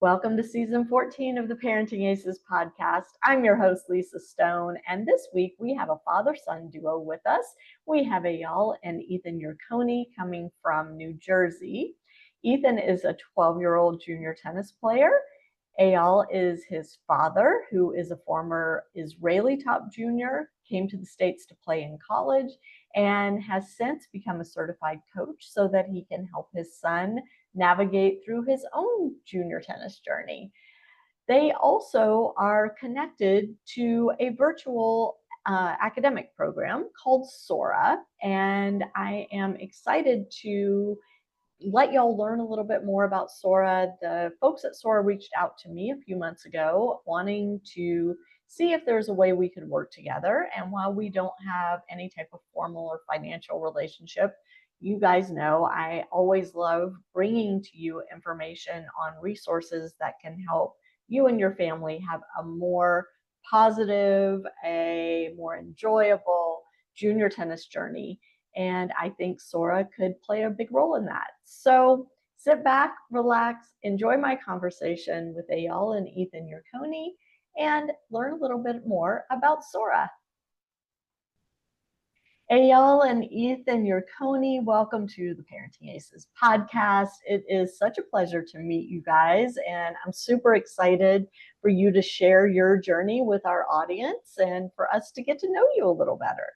Welcome to season 14 of the Parenting Aces podcast. I'm your host, Lisa Stone, and this week we have a father-son duo with us. We have Eyal and Ethan Yurconi coming from New Jersey. Ethan is a 12-year-old junior tennis player. Eyal is his father, who is a former Israeli top junior, came to the States to play in college, and has since become a certified coach so that he can help his son navigate through his own junior tennis journey. They also are connected to a virtual academic program called Sora, and I am excited to let y'all learn a little bit more about Sora. The folks at Sora reached out to me a few months ago wanting to see if there's a way we could work together. And while we don't have any type of formal or financial relationship, you guys know I always love bringing to you information on resources that can help you and your family have a more positive, a more enjoyable junior tennis journey. And I think Sora could play a big role in that. So sit back, relax, enjoy my conversation with Eyal and Ethan Yurconi, and learn a little bit more about Sora. Eyal and Ethan Yurconi, welcome to the Parenting Aces podcast. It is such a pleasure to meet you guys, and I'm super excited for you to share your journey with our audience and for us to get to know you a little better.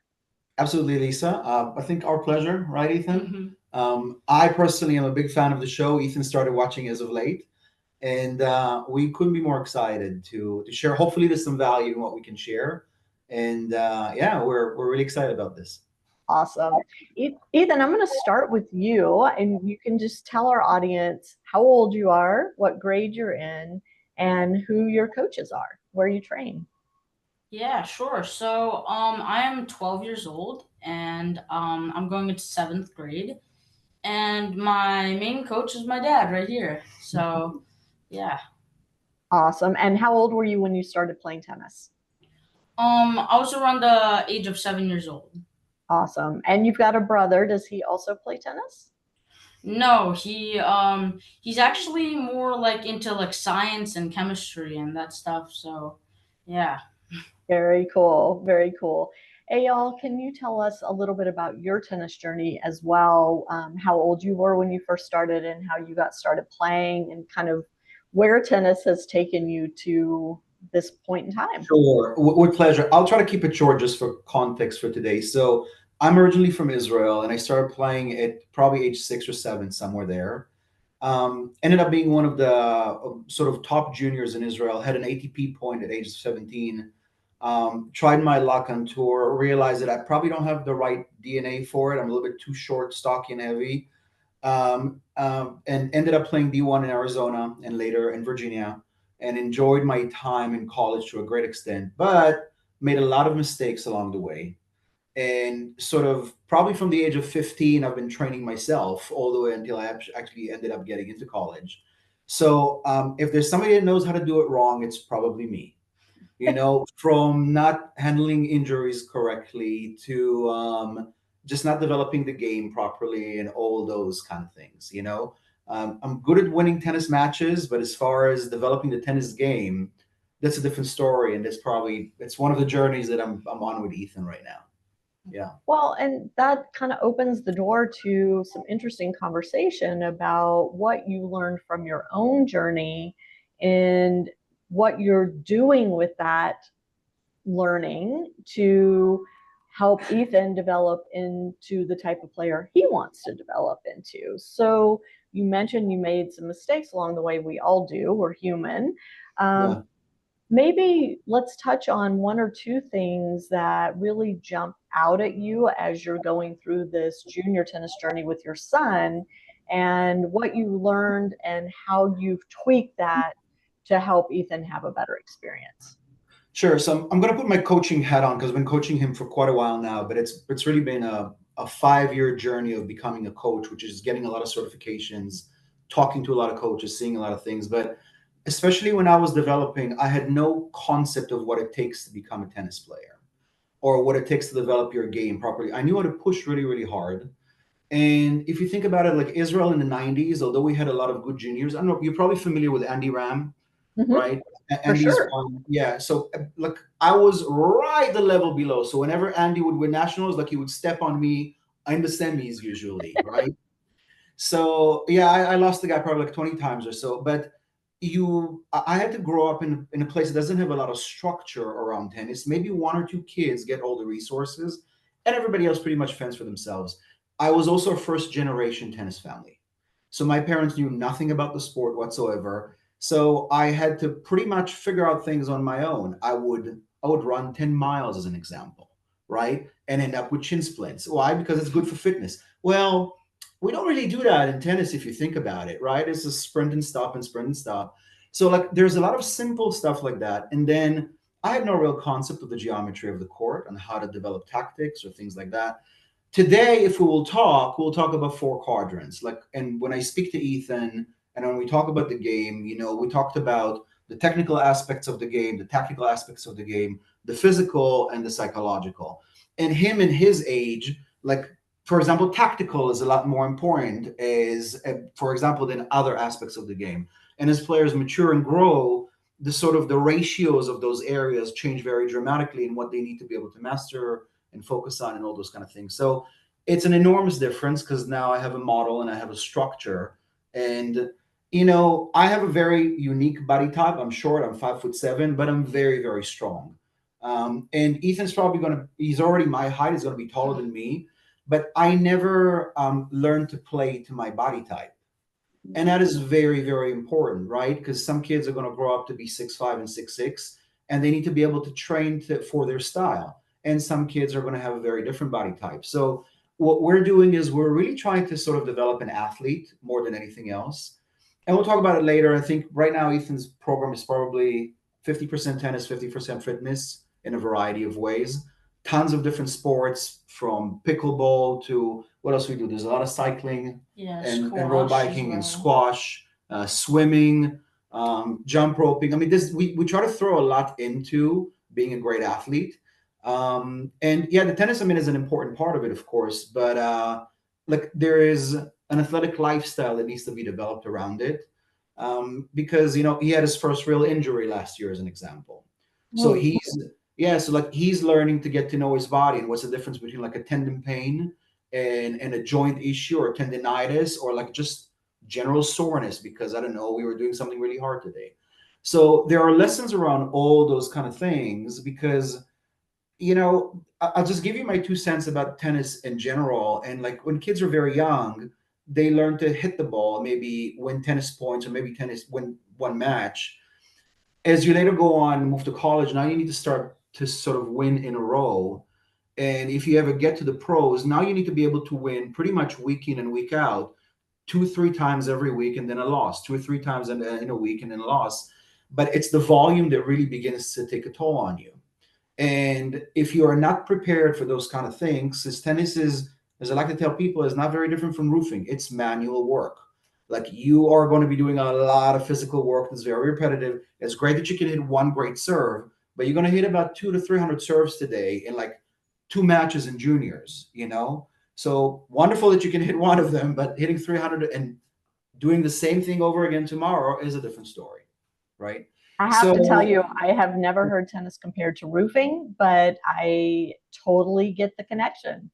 Absolutely, Lisa. I think our pleasure, right, Ethan? Mm-hmm. I personally am a big fan of the show. Ethan started watching as of late, and we couldn't be more excited to share. Hopefully, there's some value in what we can share, and yeah, we're really excited about this. Awesome. Ethan, I'm going to start with you, and you can just tell our audience how old you are, what grade you're in, and who your coaches are, where you train. Yeah, sure. So, I am 12 years old, and I'm going into seventh grade, and my main coach is my dad right here. So, yeah. Awesome. And how old were you when you started playing tennis? I was around the age of 7 years old. Awesome. And you've got a brother. Does he also play tennis? No, he's actually more like into like science and chemistry and that stuff. So, yeah. Very cool. Very cool. Eyal, can you tell us a little bit about your tennis journey as well? How old you were when you first started and how you got started playing and kind of where tennis has taken you to this point in time? Sure, with pleasure. I'll try to keep it short just for context for today. So I'm originally from Israel, and I started playing at probably age 6 or 7, somewhere there. Ended up being one of the sort of top juniors in Israel. Had an ATP point at age 17. Tried my luck on tour. Realized that I probably don't have the right DNA for it. I'm a little bit too short, stocky, and heavy. And ended up playing D1 in Arizona and later in Virginia, and enjoyed my time in college to a great extent, but made a lot of mistakes along the way. And sort of probably from the age of 15, I've been training myself all the way until I actually ended up getting into college. So if there's somebody that knows how to do it wrong, it's probably me. From not handling injuries correctly to just not developing the game properly and all those kind of things. I'm good at winning tennis matches, but as far as developing the tennis game, that's a different story. And it's one of the journeys that I'm on with Ethan right now. Yeah. Well, and that kind of opens the door to some interesting conversation about what you learned from your own journey and what you're doing with that learning to help Ethan develop into the type of player he wants to develop into. So you mentioned you made some mistakes along the way. We all do. We're human. Yeah. Maybe let's touch on one or two things that really jump out at you as you're going through this junior tennis journey with your son and what you learned and how you've tweaked that to help Ethan have a better experience. Sure. So I'm going to put my coaching hat on because I've been coaching him for quite a while now, but it's really been a 5-year journey of becoming a coach, which is getting a lot of certifications, talking to a lot of coaches, seeing a lot of things. But especially when I was developing, I had no concept of what it takes to become a tennis player or what it takes to develop your game properly. I knew how to push really, really hard. And if you think about it, like Israel in the 90s, although we had a lot of good juniors, I don't know, you're probably familiar with Andy Ram, Hmm. right? For Andy's sure. one, yeah. So like I was right the level below. So whenever Andy would win nationals, like he would step on me in the semis usually, right? So yeah, I lost the guy probably like 20 times or so. But I had to grow up in a place that doesn't have a lot of structure around tennis. Maybe one or two kids get all the resources, and everybody else pretty much fends for themselves. I was also a first generation tennis family. So my parents knew nothing about the sport whatsoever. So I had to pretty much figure out things on my own. I would run 10 miles as an example, right? And end up with shin splints. Why? Because it's good for fitness. Well, we don't really do that in tennis if you think about it, right? It's a sprint and stop and sprint and stop. So like there's a lot of simple stuff like that. And then I had no real concept of the geometry of the court and how to develop tactics or things like that. Today, if we will talk, we'll talk about four quadrants. Like, and when I speak to Ethan and when we talk about the game, we talked about the technical aspects of the game, the tactical aspects of the game, the physical and the psychological. And him and his age, like for example, tactical is a lot more important as, for example, than other aspects of the game. And as players mature and grow, the sort of the ratios of those areas change very dramatically in what they need to be able to master and focus on and all those kind of things. So it's an enormous difference because now I have a model and I have a structure. And I have a very unique body type. I'm short, I'm 5'7", but I'm very, very strong. And Ethan's probably he's already my height, he's going to be taller than me, but I never learned to play to my body type. And that is very, very important, right? Because some kids are going to grow up to be 6'5" and 6'6", and they need to be able to train for their style. And some kids are going to have a very different body type. So what we're doing is we're really trying to sort of develop an athlete more than anything else. And we'll talk about it later. I think right now Ethan's program is probably 50% tennis, 50% fitness in a variety of ways. Tons of different sports from pickleball to what else we do. There's a lot of cycling Yeah, and road squash as biking and well. squash, swimming, jump roping. I mean, we try to throw a lot into being a great athlete. And yeah, the tennis, I mean, is an important part of it, of course, but like there is an athletic lifestyle that needs to be developed around it. Because he had his first real injury last year, as an example. So Oh, so like he's learning to get to know his body and what's the difference between like a tendon pain and a joint issue or tendinitis or like just general soreness because I don't know, we were doing something really hard today. So there are lessons around all those kind of things because I'll just give you my 2 cents about tennis in general. And like when kids are very young, they learn to hit the ball, maybe win tennis points or maybe tennis win one match. As you later go on and move to college, now you need to start to sort of win in a row. And if you ever get to the pros, now you need to be able to win pretty much week in and week out, 2 3 times every week, and then a loss, 2 or 3 times in a week, and then a loss. But it's the volume that really begins to take a toll on you. And if you are not prepared for those kind of things, because tennis is, as I like to tell people, is not very different from roofing. It's manual work. Like you are going to be doing a lot of physical work that's very repetitive. It's great that you can hit one great serve, but you're going to hit about 200 to 300 serves today in like 2 matches in juniors. So wonderful that you can hit one of them, but hitting 300 and doing the same thing over again tomorrow is a different story, right? I have to tell So you, I have never heard tennis compared to roofing, but I totally get the connection.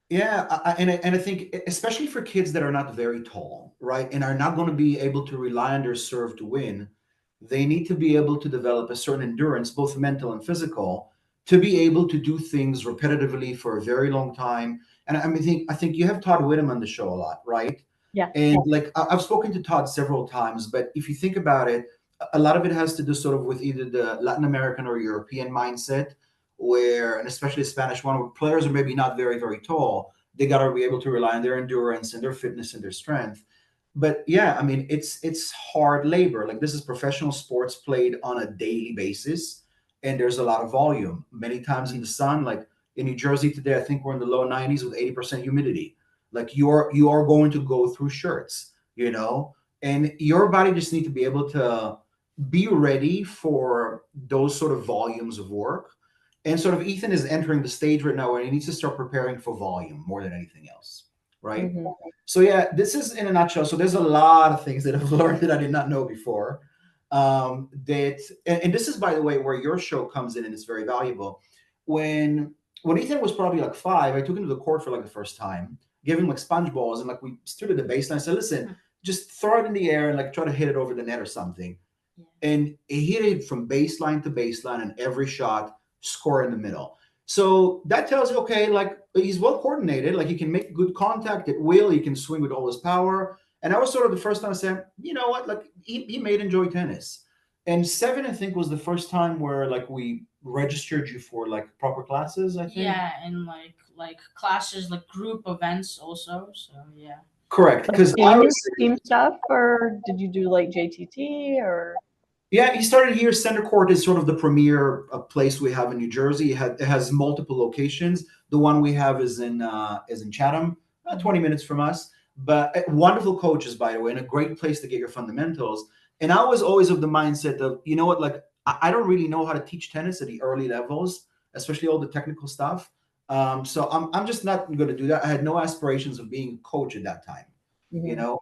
yeah, and I think especially for kids that are not very tall, right, and are not going to be able to rely on their serve to win, they need to be able to develop a certain endurance, both mental and physical, to be able to do things repetitively for a very long time. And I think you have Todd Whittem on the show a lot, right? Yeah. And like I've spoken to Todd several times, but if you think about it, a lot of it has to do sort of with either the Latin American or European mindset where, and especially the Spanish one, where players are maybe not very, very tall. They got to be able to rely on their endurance and their fitness and their strength. But yeah, I mean, it's hard labor. Like this is professional sports played on a daily basis, and there's a lot of volume. Many times in the sun, like in New Jersey today, I think we're in the low 90s with 80% humidity. Like you are going to go through shirts, and your body just need to be able to be ready for those sort of volumes of work And sort of Ethan is entering the stage right now where he needs to start preparing for volume more than anything else, right? Mhm. So yeah, this is in a nutshell. So there's a lot of things that I've learned that I did not know before. And this is, by the way, where your show comes in and it's very valuable. When Ethan was probably like 5, I took him to the court for like the first time, gave him like sponge balls, and like we stood at the baseline. I said, listen, just throw it in the air and like try to hit it over the net or something. And he hit it from baseline to baseline, and every shot score in the middle. So that tells you, okay, like he's well coordinated, like he can make good contact at will, he can swing with all his power. And that was sort of the first time I said, you know what, like he made enjoy tennis. And 7, I think, was the first time where like we registered you for like proper classes, I think. Yeah, and like classes, like group events also. So yeah. Correct. Like Because I was team stuff, or did you do like JTT or? Yeah, he started here. Center Court is sort of the premier place we have in New Jersey. It has multiple locations. The one we have is in Chatham, 20 minutes from us. But wonderful coaches, by the way, and a great place to get your fundamentals. And I was always of the mindset of, you know what, like I don't really know how to teach tennis at the early levels, especially all the technical stuff. So I'm just not going to do that. I had no aspirations of being a coach at that time, you Mhm. know.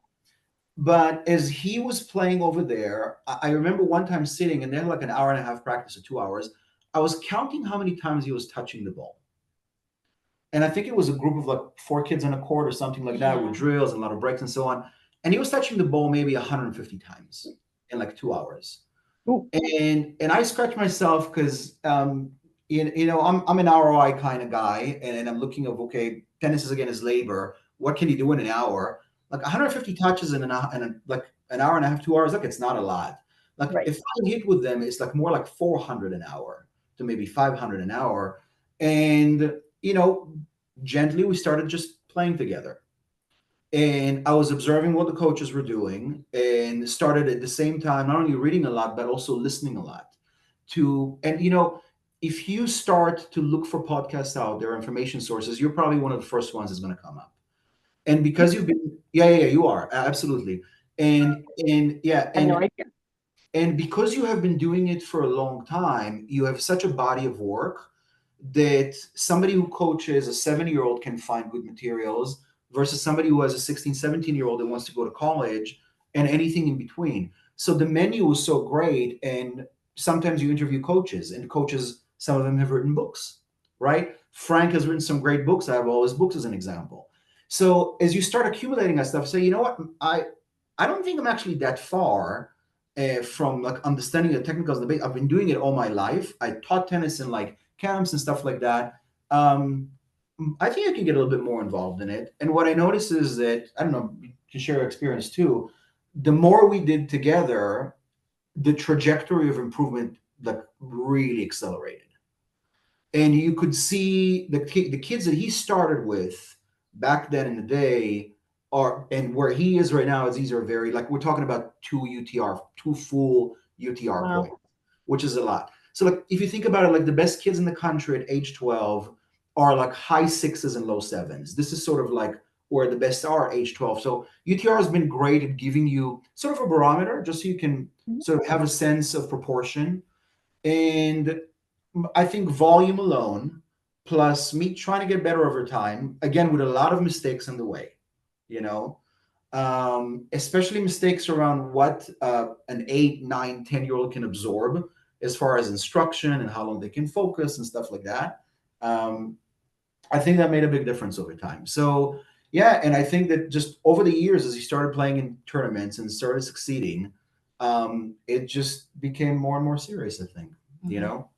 But as he was playing over there, I remember one time sitting and they had like an hour and a half practice or 2 hours. I was counting how many times he was touching the ball. And I think it was a group of like 4 kids on a court or something like that with Yeah. drills and a lot of breaks and so on. And he was touching the ball maybe 150 times in like 2 hours. Ooh. And I scratch myself because I'm an ROI kind of guy, and I'm looking of, okay, tennis is again is labor. What can you do in an hour? Like 150 touches in like an hour and a half, 2 hours. Like it's not a lot. Like Right. if I hit with them, it's like more like 400 an hour to maybe 500 an hour. And gently we started just playing together. And I was observing what the coaches were doing and started at the same time, not only reading a lot, but also listening a lot if you start to look for podcasts out there, information sources, you're probably one of the first ones that's going to come up. And because you've been, yeah, you are absolutely. And yeah, I know I can. and because you have been doing it for a long time, you have such a body of work that somebody who coaches a 7-year-old can find good materials versus somebody who has a 16, 17-year-old that wants to go to college and anything in between. So the menu is so great. And sometimes you interview coaches, and coaches, some of them have written books, right? Frank has written some great books. I have all his books as an example. So as you start accumulating that stuff, say, you know what, I don't think I'm actually that far from like understanding the technicals of the base. I've been doing it all my life. I taught tennis in like camps and stuff like that. I think I can get a little bit more involved in it. And what I noticed is that, I don't know, you can share your experience too. The more we did together, the trajectory of improvement like really accelerated. And you could see the kids that he started with back then in the day and where he is right now is these are very, like, we're talking about two full UTR Wow. points, which is a lot. So like if you think about it, like the best kids in the country at age 12 are like high 6s and low 7s. This is sort of like where the best are at age 12. So UTR has been great at giving you sort of a barometer just so you can sort of have a sense of proportion. And I think volume alone, plus me trying to get better over time, again, with a lot of mistakes in the way, you know, especially mistakes around what an 8, 9, 10-year-old can absorb as far as instruction and how long they can focus and stuff like that. I think that made a big difference over time. So, yeah, and I think that just over the years, as he started playing in tournaments and started succeeding, it just became more and more serious, I think, you know?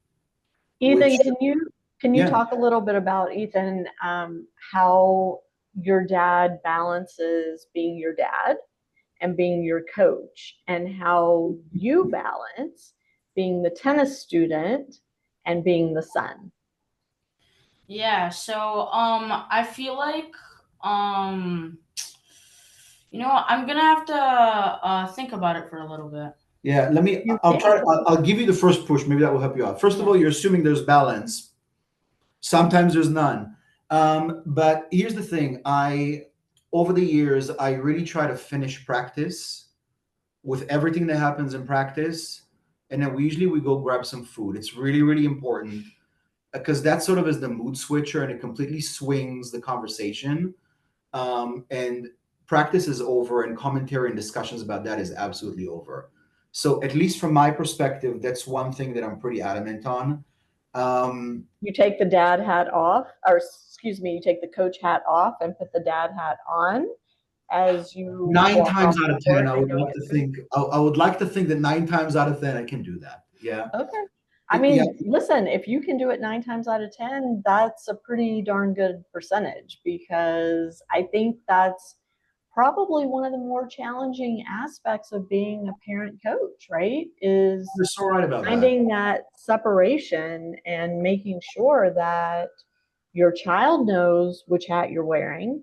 Ethan, Which, can you yeah. talk a little bit about Ethan, how your dad balances being your dad and being your coach, and how you balance being the tennis student and being the son? Yeah, so I feel like I'm gonna have to think about it for a little bit. Yeah, You I'll can. try, I'll give you the first push. Maybe that will help you out. First of all, you're assuming there's balance. Sometimes there's none. But here's the thing. Over the years, I really try to finish practice with everything that happens in practice. And then we go grab some food. It's really, really important because that sort of is the mood switcher and it completely swings the conversation. And practice is over and commentary and discussions about that is absolutely over. So at least from my perspective, that's one thing that I'm pretty adamant on. You take the dad hat off, or excuse me, you take the coach hat off and put the dad hat on as you Nine walk times off out the of ten, court I and would go like get to food. think I would like to think that 9 times out of 10 I can do that. Yeah. Okay. I Yeah. mean, listen, if you can do it 9 times out of 10, that's a pretty darn good percentage, because I think that's probably one of the more challenging aspects of being a parent coach, right? Is You're so right about that. finding that separation and making sure that your child knows which hat you're wearing,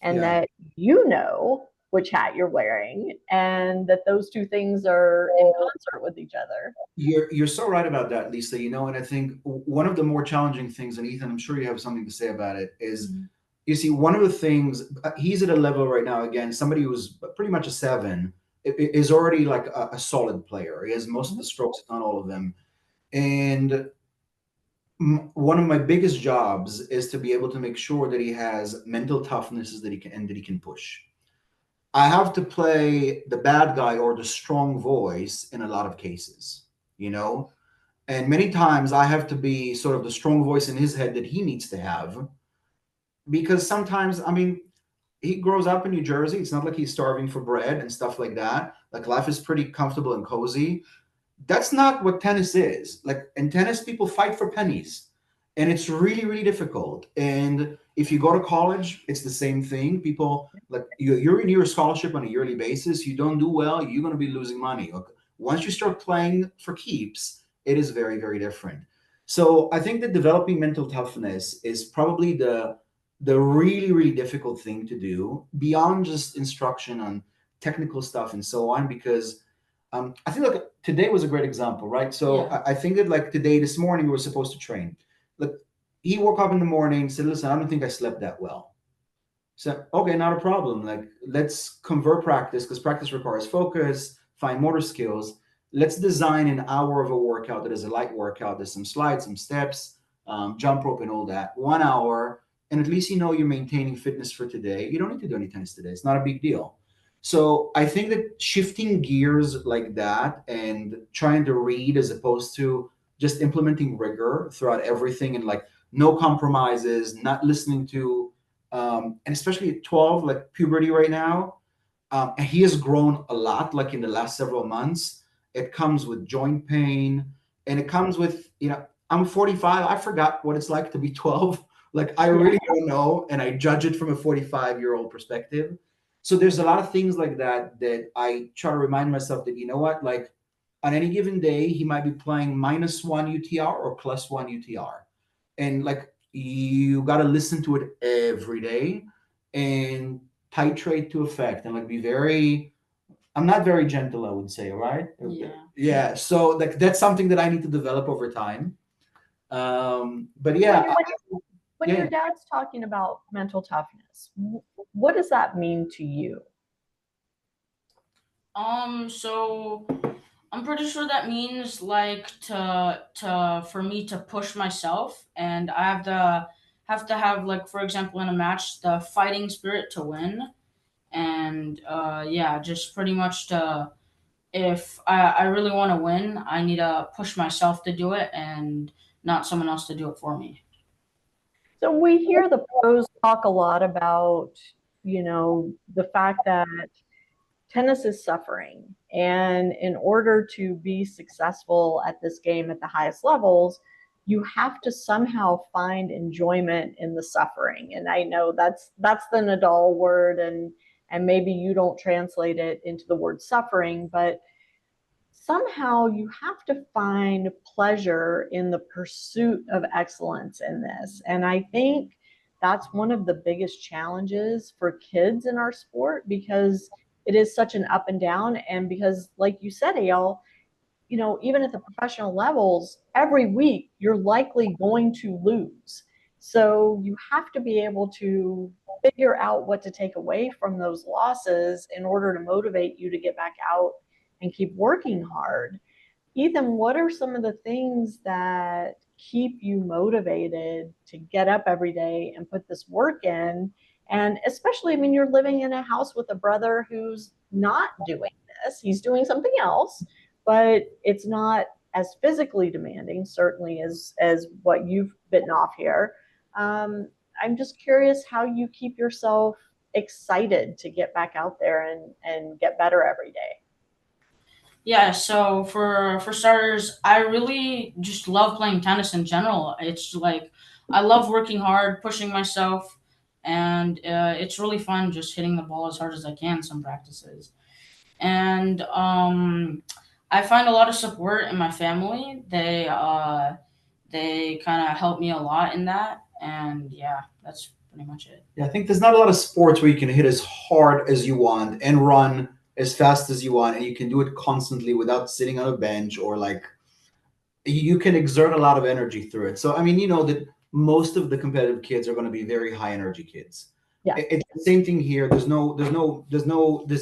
and Yeah. that you know which hat you're wearing, and that those two things are in concert with each other. You're so right about that, Lisa. And I think one of the more challenging things, and Ethan, I'm sure you have something to say about it, is you see, one of the things he's at a level right now. Again, somebody who's pretty much a 7 is already like a solid player. He has most of the strokes, if not all of them. And one of my biggest jobs is to be able to make sure that he has mental toughnesses that he can push. I have to play the bad guy or the strong voice in a lot of cases, you know? And many times I have to be sort of the strong voice in his head that he needs to have, because sometimes, I mean, he grows up in New Jersey. It's not like he's starving for bread and stuff like that. Like, life is pretty comfortable and cozy. That's not what tennis is. Like, in tennis, people fight for pennies, and it's really, really difficult. And if you go to college, it's the same thing. People, like, you're in your scholarship on a yearly basis. You don't do well, you're going to be losing money. Okay. Once you start playing for keeps, it is very, very different. So I think that developing mental toughness is probably the really, really difficult thing to do, beyond just instruction on technical stuff and so on. Because I think like today was a great example, right? So Yeah. I think that like today, this morning, we were supposed to train. Like, he woke up in the morning, said, "Listen, I don't think I slept that well." So, okay, not a problem. Like, let's convert practice, because practice requires focus, fine motor skills. Let's design an hour of a workout that is a light workout. There's some slides, some steps, jump rope, and all that. 1 hour, and at least you're maintaining fitness for today. You don't need to do any tennis today. It's not a big deal. So I think that shifting gears like that and trying to read as opposed to just implementing rigor throughout everything, and like no compromises, not listening to and especially at 12, like puberty right now, and he has grown a lot, like in the last several months. It comes with joint pain, and it comes with, I'm 45. I forgot what it's like to be 12. Like, I really don't know, and I judge it from a 45-year-old perspective. So there's a lot of things like that I try to remind myself that, what, like, on any given day, he might be playing -1 UTR or +1 UTR. And like, you got to listen to it every day and titrate to effect, and like be very, I'm not very gentle, I would say, right? Yeah. So like, that's something that I need to develop over time. But yeah. When your dad's talking about mental toughness, what does that mean to you? So I'm pretty sure that means like to for me to push myself, and I have to have, like, for example, in a match, the fighting spirit to win. And yeah, just pretty much to, if I really want to win, I need to push myself to do it, and not someone else to do it for me. So we hear the pros talk a lot about, the fact that tennis is suffering. And in order to be successful at this game at the highest levels, you have to somehow find enjoyment in the suffering. And I know that's the Nadal word, and maybe you don't translate it into the word suffering, but somehow you have to find pleasure in the pursuit of excellence in this. And I think that's one of the biggest challenges for kids in our sport, because it is such an up and down. And because, like you said, Eyal, even at the professional levels, every week you're likely going to lose. So you have to be able to figure out what to take away from those losses in order to motivate you to get back out and keep working hard. Ethan, what are some of the things that keep you motivated to get up every day and put this work in? And especially, I mean, you're living in a house with a brother who's not doing this. He's doing something else, but it's not as physically demanding, certainly, as what you've bitten off here. I'm just curious how you keep yourself excited to get back out there and get better every day. Yeah, so for starters, I really just love playing tennis in general. It's like I love working hard, pushing myself, and it's really fun just hitting the ball as hard as I can some practices. And I find a lot of support in my family. They kind of help me a lot in that, and yeah, that's pretty much it. Yeah, I think there's not a lot of sports where you can hit as hard as you want and run as fast as you want, and you can do it constantly without sitting on a bench or like you can exert a lot of energy through it. So I mean, you know that most of the competitive kids are going to be very high energy kids. Yeah. It's the same thing here. There's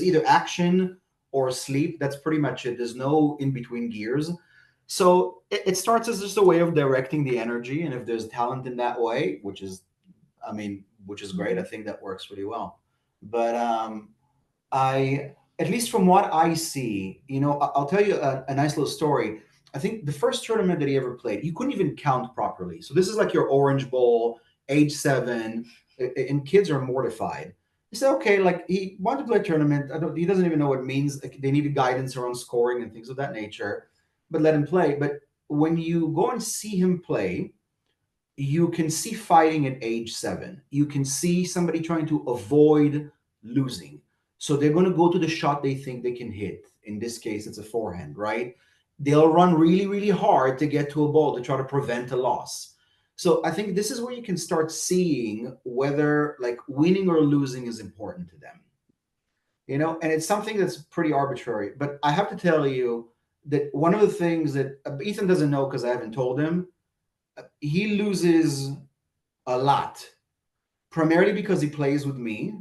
either action or sleep. That's pretty much it. There's no in between gears. So it starts as just a way of directing the energy, and if there's talent in that way, which is great. I think that works really well. But I, at least from what I see, you know, I'll tell you a nice little story. I think the first tournament that he ever played, he couldn't even count properly. So this is like your Orange Bowl, age 7, and kids are mortified. He said, okay, like he wanted to play a tournament. He doesn't even know what it means. Like, they needed guidance around scoring and things of that nature, but let him play. But when you go and see him play, you can see fighting at age 7. You can see somebody trying to avoid losing. So they're going to go to the shot they think they can hit. In this case, it's a forehand, right? They'll run really, really hard to get to a ball to try to prevent a loss. So I think this is where you can start seeing whether like winning or losing is important to them. You know, and it's something that's pretty arbitrary. But I have to tell you that one of the things that Ethan doesn't know because I haven't told him, he loses a lot, primarily because he plays with me.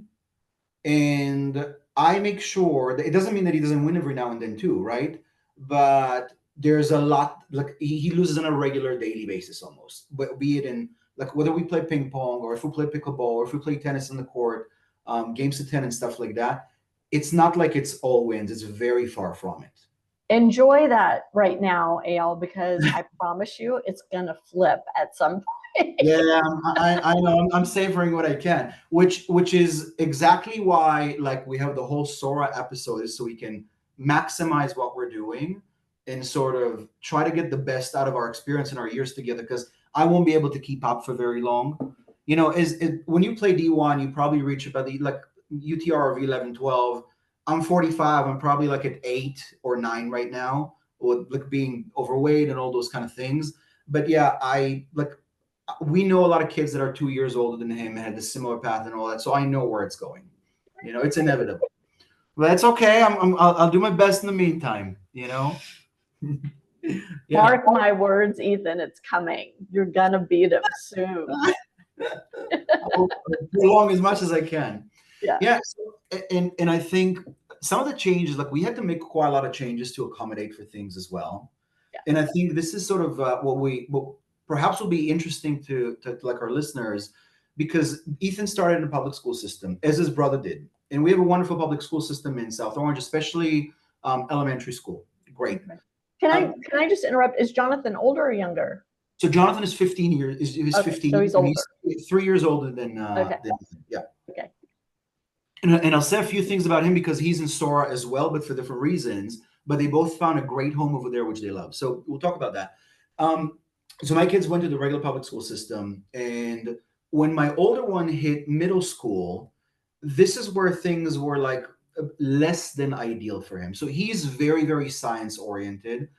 And I make sure that it doesn't mean that he doesn't win every now and then too, right? But there's a lot, like he loses on a regular daily basis almost, but be it in like whether we play ping pong or if we play pickleball or if we play tennis on the court, games of 10 and stuff like that. It's not like it's all wins. It's very far from it. Enjoy that right now, Eyal, because I promise you it's gonna flip at some point. Yeah, I know. I'm savoring what I can, which is exactly why like we have the whole Sora episode is so we can maximize what we're doing and sort of try to get the best out of our experience and our years together. Because I won't be able to keep up for very long. You know, when you play D1, you probably reach about the like UTR of 11, 12. I'm 45. I'm probably like at 8 or 9 right now, with like being overweight and all those kind of things. But yeah, we know a lot of kids that are 2 years older than him and had a similar path and all that. So I know where it's going. You know, it's inevitable. But it's okay. I'll do my best in the meantime. You know. Yeah. Mark my words, Ethan. It's coming. You're gonna beat him soon. I'll go along as much as I can. Yeah. Yeah. So, and I think some of the changes, like we had to make quite a lot of changes to accommodate for things as well. Yeah. And I think this is sort of what perhaps will be interesting to like our listeners, because Ethan started in a public school system as his brother did, and we have a wonderful public school system in South Orange, especially elementary school. Great. Can I just interrupt? Is Jonathan older or younger? So Jonathan is 15 years. He's Okay, 15. so he's older. He's 3 years older than Okay. yeah. Okay. And I'll say a few things about him because he's in Sora as well, but for different reasons. But they both found a great home over there, which they love. So we'll talk about that. So my kids went to the regular public school system, and when my older one hit middle school, this is where things were like less than ideal for him. So he's very, very science oriented.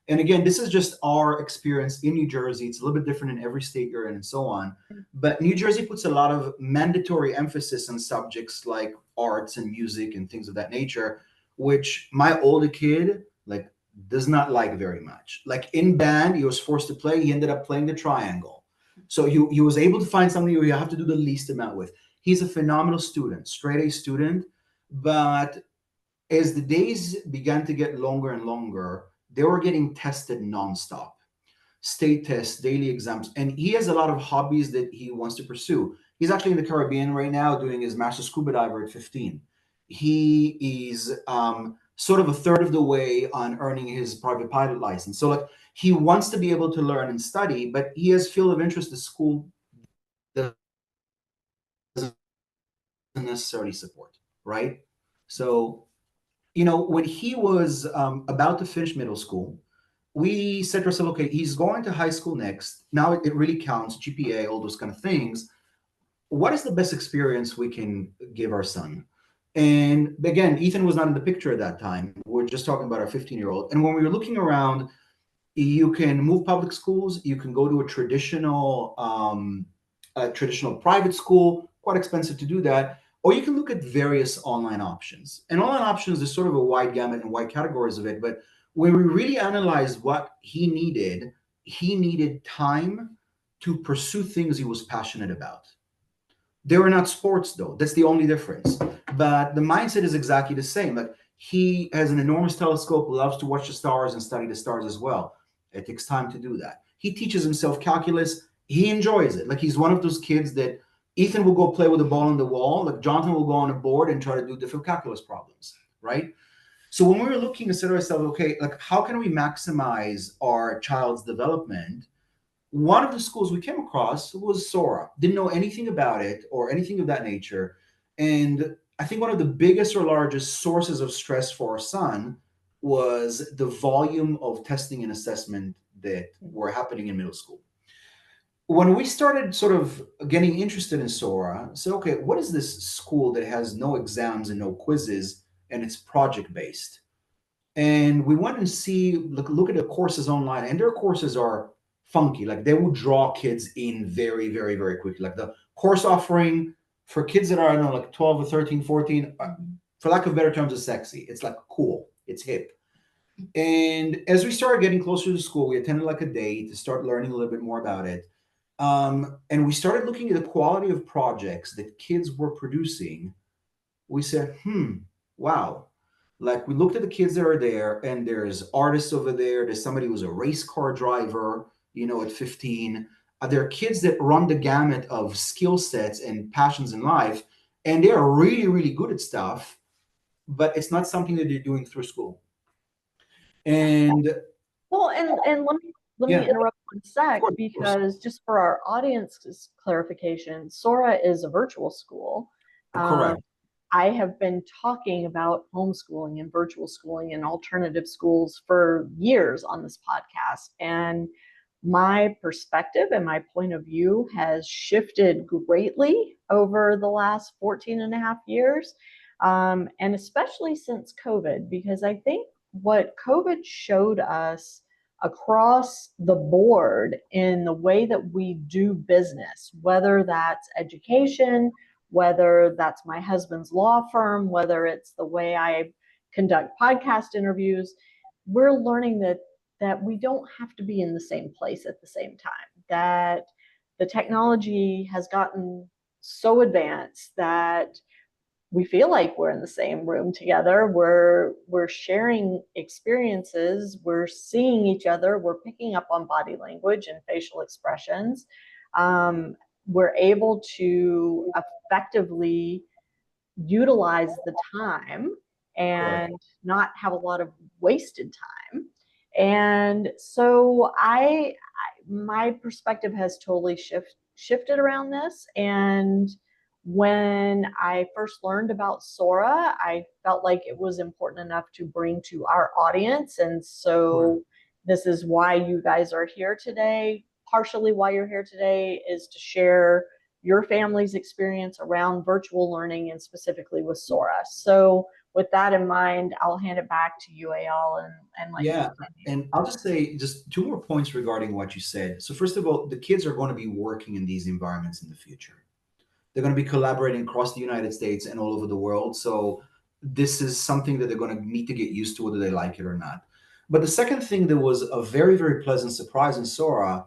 And again, this is just our experience in New Jersey. It's a little bit different in every state you're in and so on. But New Jersey puts a lot of mandatory emphasis on subjects like arts and music and things of that nature, which my older kid like does not like very much. Like in band, he was forced to play. He ended up playing the triangle. So he was able to find something where you have to do the least amount with. He's a phenomenal student, straight A student. But as the days began to get longer and longer, they were getting tested nonstop. state tests, daily exams, and he has a lot of hobbies that he wants to pursue. He's actually in the Caribbean right now doing his master scuba diver at 15. He is sort of a third of the way on earning his private pilot license. So like he wants to be able to learn and study, but he has field of interest that school doesn't necessarily support, right? So, when he was about to finish middle school, we said to ourselves, okay, he's going to high school next. Now it really counts, GPA, all those kind of things. What is the best experience we can give our son? And again, Ethan was not in the picture at that time. We're just talking about our 15-year-old. And when we were looking around, you can move public schools, you can go to a traditional private school, quite expensive to do that, or you can look at various online options. And online options is sort of a wide gamut and wide categories of it. But when we really analyzed what he needed time to pursue things he was passionate about. They were not sports though. That's the only difference. But the mindset is exactly the same. Like he has an enormous telescope, loves to watch the stars and study the stars as well. It takes time to do that. He teaches himself calculus. He enjoys it. Like he's one of those kids that Ethan will go play with a ball on the wall. Like Jonathan will go on a board and try to do different calculus problems, right? So when we were looking and said to ourselves, okay, like how can we maximize our child's development? One of the schools we came across was Sora. Didn't know anything about it or anything of that nature. And I think one of the biggest or largest sources of stress for our son was the volume of testing and assessment that were happening in middle school. When we started sort of getting interested in Sora, so okay, what is this school that has no exams and no quizzes and it's project based? And we went and look at the courses online, and their courses are funky. Like they will draw kids in very, very, very quickly. Like the course offering for kids that are, I don't know, like 12 or 13, 14, for lack of better terms, is sexy. It's like cool. It's hip. And as we started getting closer to school, we attended like a day to start learning a little bit more about it. And we started looking at the quality of projects that kids were producing. We said, wow. Like we looked at the kids that are there, and there's artists over there. There's somebody who's a race car driver, at 15. There are kids that run the gamut of skill sets and passions in life, and they are really, really good at stuff, but it's not something that they're doing through school. And Well, and let me yeah, interrupt one sec, of course. because just for our audience's clarification, Sora is a virtual school. Correct. I have been talking about homeschooling and virtual schooling and alternative schools for years on this podcast. And my perspective and my point of view has shifted greatly over the last 14 and a half years. And especially since COVID, because I think what COVID showed us across the board in the way that we do business, whether that's education, whether that's my husband's law firm, whether it's the way I conduct podcast interviews, we're learning that we don't have to be in the same place at the same time, that the technology has gotten so advanced that we feel like we're in the same room together. We're sharing experiences. We're seeing each other. We're picking up on body language and facial expressions. We're able to effectively utilize the time and not have a lot of wasted time. And so my perspective has totally shifted around this. And when I first learned about Sora, I felt like it was important enough to bring to our audience. And so this is why you guys are here today. Partially why you're here today is to share your family's experience around virtual learning and specifically with Sora. So with that in mind, I'll hand it back to you, Eyal, and like and I'll just say just two more points regarding what you said. So first of all, the kids are going to be working in these environments in the future. They're going to be collaborating across the United States and all over the world. So this is something that they're going to need to get used to, whether they like it or not. But the second thing that was a very, very pleasant surprise in Sora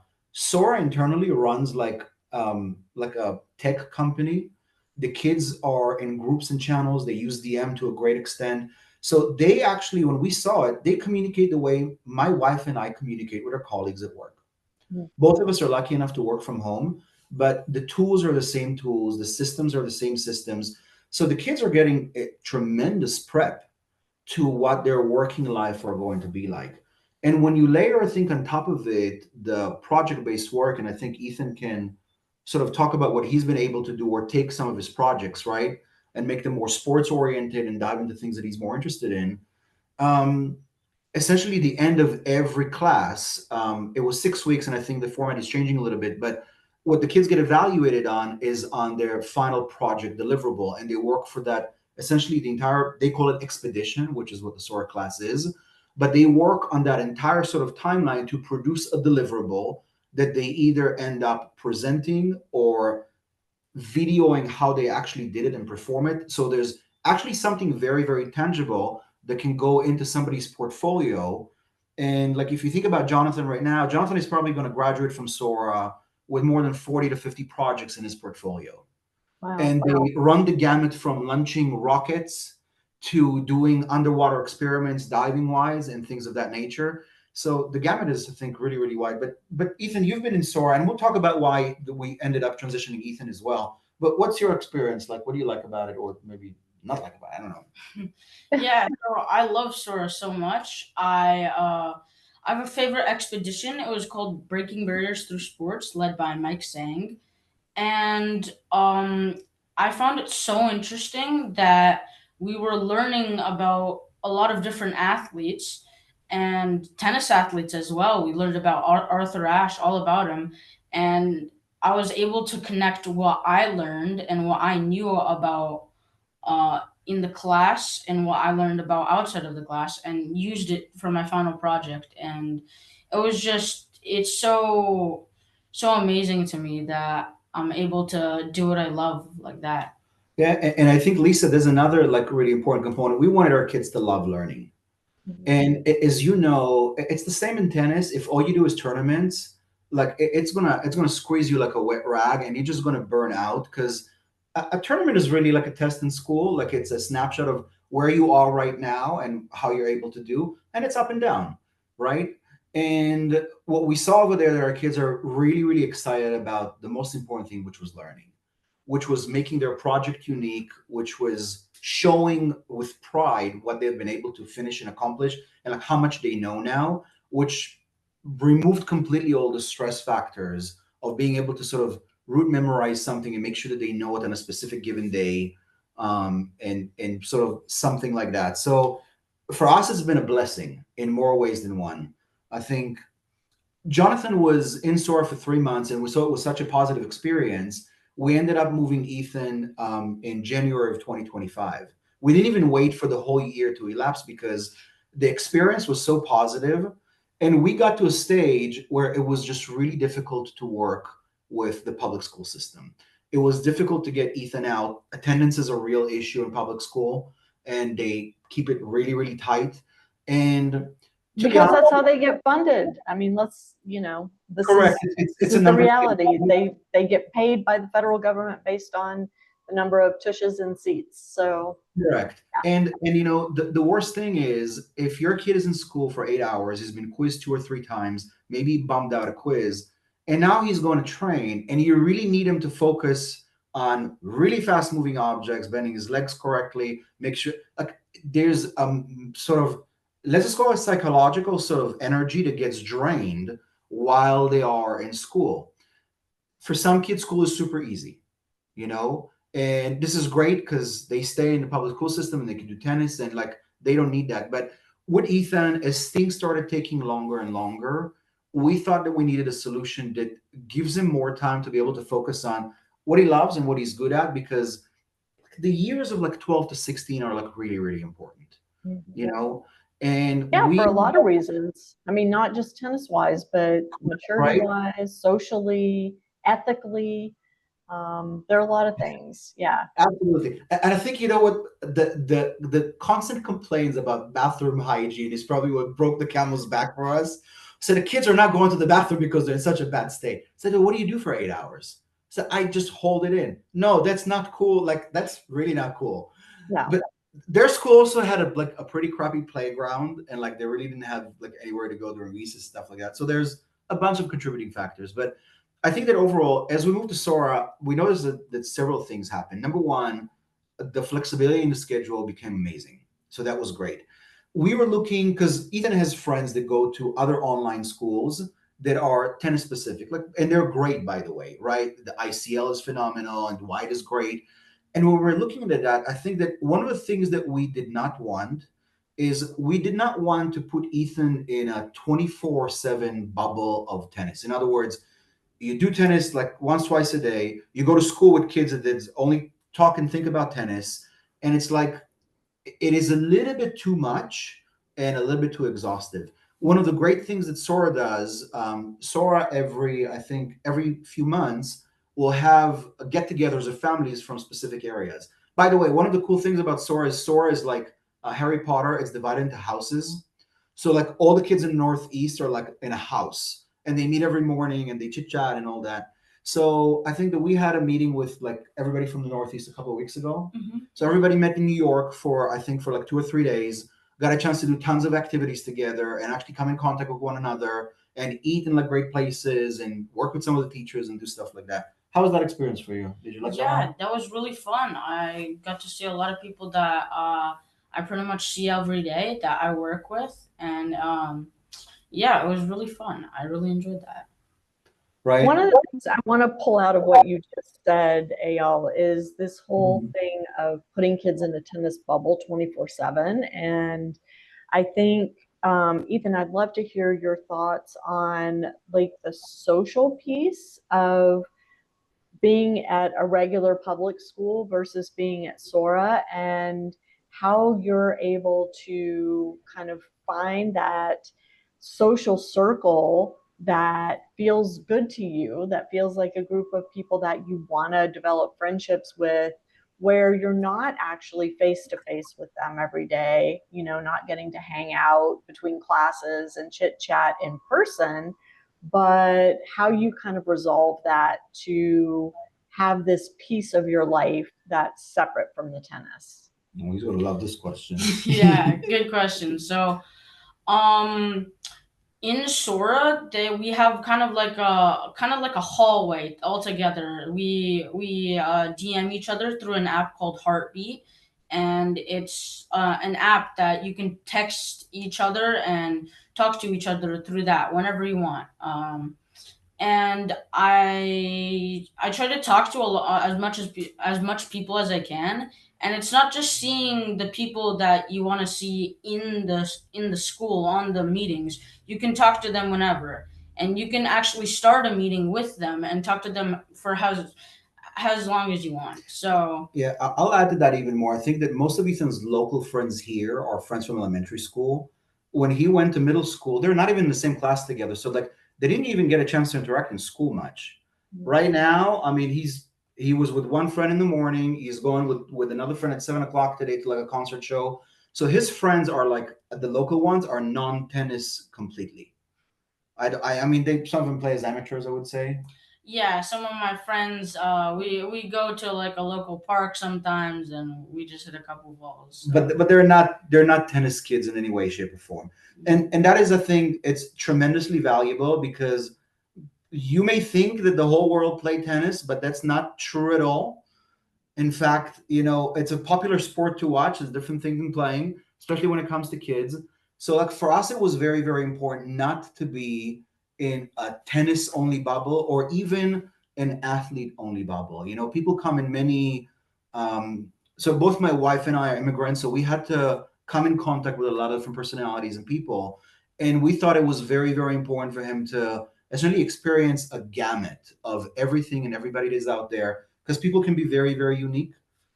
internally runs like a tech company. The kids are in groups and channels. They use DM to a great extent. So they actually, when we saw it, they communicate the way my wife and I communicate with our colleagues at work. Mm. Both of us are lucky enough to work from home, but the tools are the same tools, the systems are the same systems. So the kids are getting a tremendous prep to what their working life are going to be like. And when you layer, I think, on top of it, the project-based work, and I think Ethan can sort of talk about what he's been able to do or take some of his projects, right, and make them more sports oriented and dive into things that he's more interested in. Um, Essentially, the end of every class, it was 6 weeks, and I think the format is changing a little bit, but what the kids get evaluated on is on their final project deliverable, and they work for that essentially the entire, they call it expedition, which is what the Sora class is, but they work on that entire sort of timeline to produce a deliverable that they either end up presenting or videoing how they actually did it and perform it. So there's actually something very, very tangible that can go into somebody's portfolio. And like if you think about Jonathan right now, Jonathan is probably going to graduate from Sora with more than 40 to 50 projects in his portfolio. Wow. And they run the gamut from launching rockets to doing underwater experiments diving wise and things of that nature. So the gamut is, I think, really, really wide. But Ethan, you've been in Sora, and we'll talk about why we ended up transitioning Ethan as well. But what's your experience like? What do you like about it, or maybe not like about it? I don't know. Yeah, so I love Sora so much. I have a favorite expedition. It was called Breaking Barriers Through Sports, led by Mike Sang. And I found it so interesting that we were learning about a lot of different athletes and tennis athletes as well. We learned about Arthur Ashe, all about him, and I was able to connect what I learned and what I knew about in the class and what I learned about outside of the class and used it for my final project. And it was just, it's so amazing to me that I'm able to do what I love like that. Yeah, and I think Lisa, there's another like really important component. We wanted our kids to love learning. And as you know, it's the same in tennis. If all you do is tournaments, like it's gonna squeeze you like a wet rag, and you're just gonna burn out because a tournament is really like a test in school. Like it's a snapshot of where you are right now and how you're able to do, and it's up and down, right? And what we saw over there, that our kids are really, really excited about the most important thing, which was learning, which was making their project unique, which was showing with pride what they've been able to finish and accomplish and like how much they know now, which removed completely all the stress factors of being able to sort of root memorize something and make sure that they know it on a specific given day, and sort of something like that. So for us, it's been a blessing in more ways than one. I think Jonathan was in Sora for 3 months, and we saw it was such a positive experience. We ended up moving Ethan in January of 2025. We didn't even wait for the whole year to elapse because the experience was so positive, and we got to a stage where it was just really difficult to work with the public school system. It was difficult to get Ethan out. Attendance is a real issue in public school, and they keep it really, really tight. And to be Because honest, that's how they get funded. I mean, this correct. is It's, this it's a is the number. reality. They get paid by the federal government based on the number of tushes and seats. So Correct. And you know, the worst thing is if your kid is in school for 8 hours, he's been quizzed 2 or 3 times, maybe bummed out a quiz, and now he's going to train, and you really need him to focus on really fast moving objects, bending his legs correctly, make sure like there's sort of, let's just call it psychological sort of energy that gets drained while they are in school. For some kids, school is super easy, you know, and this is great because they stay in the public school system and they can do tennis and like they don't need that. But with Ethan, as things started taking longer and longer, we thought that we needed a solution that gives him more time to be able to focus on what he loves and what he's good at, because the years of like 12 to 16 are like really, really important, you know. And yeah, we, for a lot of reasons. I mean, not just tennis wise, but maturity right, wise, socially, ethically. There are a lot of things. Yeah. absolutely. And I think, you know what, the constant complaints about bathroom hygiene is probably what broke the camel's back for us. So the kids are not going to the bathroom because they're in such a bad state. So what do you do for 8 hours? So I just hold it in. No, that's not cool. Like that's really not cool. No. But their school also had a pretty crappy playground, and like they really didn't have like anywhere to go during recess, stuff like that. So there's a bunch of contributing factors. But I think that overall, as we move to Sora, we noticed that several things happened. Number one, the flexibility in the schedule became amazing. So that was great. We were looking because Ethan has friends that go to other online schools that are tennis specific, like, and they're great, by the way, right? The ICL is phenomenal and White is great. And when we were looking at that, I think that one of the things that we did not want is we did not want to put Ethan in a 24/7 bubble of tennis. In other words, you do tennis like once, twice a day. You go to school with kids that only talk and think about tennis. And it's like, it is a little bit too much and a little bit too exhaustive. One of the great things that Sora does, Sora I think every few months will have get-togethers of families from specific areas. By the way, one of the cool things about Sora is like Harry Potter. It's divided into houses. So like all the kids in the Northeast are like in a house and they meet every morning and they chit chat and all that. So I think that we had a meeting with like everybody from the Northeast a couple of weeks ago. Mm-hmm. So everybody met in New York for I think for like 2 or 3 days. Got a chance to do tons of activities together and actually come in contact with one another and eat in like great places and work with some of the teachers and do stuff like that. How was that experience for you? Did you like that Yeah, one? that was really fun. I got to see a lot of people that I pretty much see every day that I work with, and yeah, it was really fun. I really enjoyed that. Right? One of the things I want to pull out of what you just said, Eyal, is this whole Mhm. thing of putting kids in a tennis bubble 24/7. And I think, Ethan, I'd love to hear your thoughts on like the social piece of being at a regular public school versus being at Sora, and how you're able to kind of find that social circle that feels good to you, that feels like a group of people that you want to develop friendships with, where you're not actually face to face with them every day, not getting to hang out between classes and chit chat in person, but how you kind of resolve that to have this piece of your life that's separate from the tennis. Oh, he's gonna love this question. Yeah, good question. So, um, in Sora, we have kind of like a hallway all together. We DM each other through an app called Heartbeat, and it's an app that you can text each other and talk to each other through that whenever you want. And I try to talk to as much people as I can, and it's not just seeing the people that you want to see in the school on the meetings. You can talk to them whenever, and you can actually start a meeting with them and talk to them for as long as you want. So Yeah, I'll add to that even more. I think that most of Ethan's local friends here are friends from elementary school. When he went to middle school, they're not even in the same class together. So like they didn't even get a chance to interact in school much. Right now, I mean, he was with one friend in the morning. He's going with another friend at 7 o'clock today to like a concert show. So his friends are like the local ones are non-tennis completely. I mean, some of them play as amateurs, I would say. yeah, some of my friends, we go to like a local park sometimes, and we just hit a couple balls. So. But they're not tennis kids in any way, shape, or form. And that is a thing. It's tremendously valuable because you may think that the whole world play tennis, but that's not true at all. In fact, it's a popular sport to watch. It's a different thing than playing, especially when it comes to kids. So like for us, it was very, very important not to be in a tennis only bubble or even an athlete only bubble. People come in many. So both my wife and I are immigrants, so we had to come in contact with a lot of different personalities and people, and we thought it was very, very important for him to essentially experience a gamut of everything and everybody that is out there because people can be very, very unique,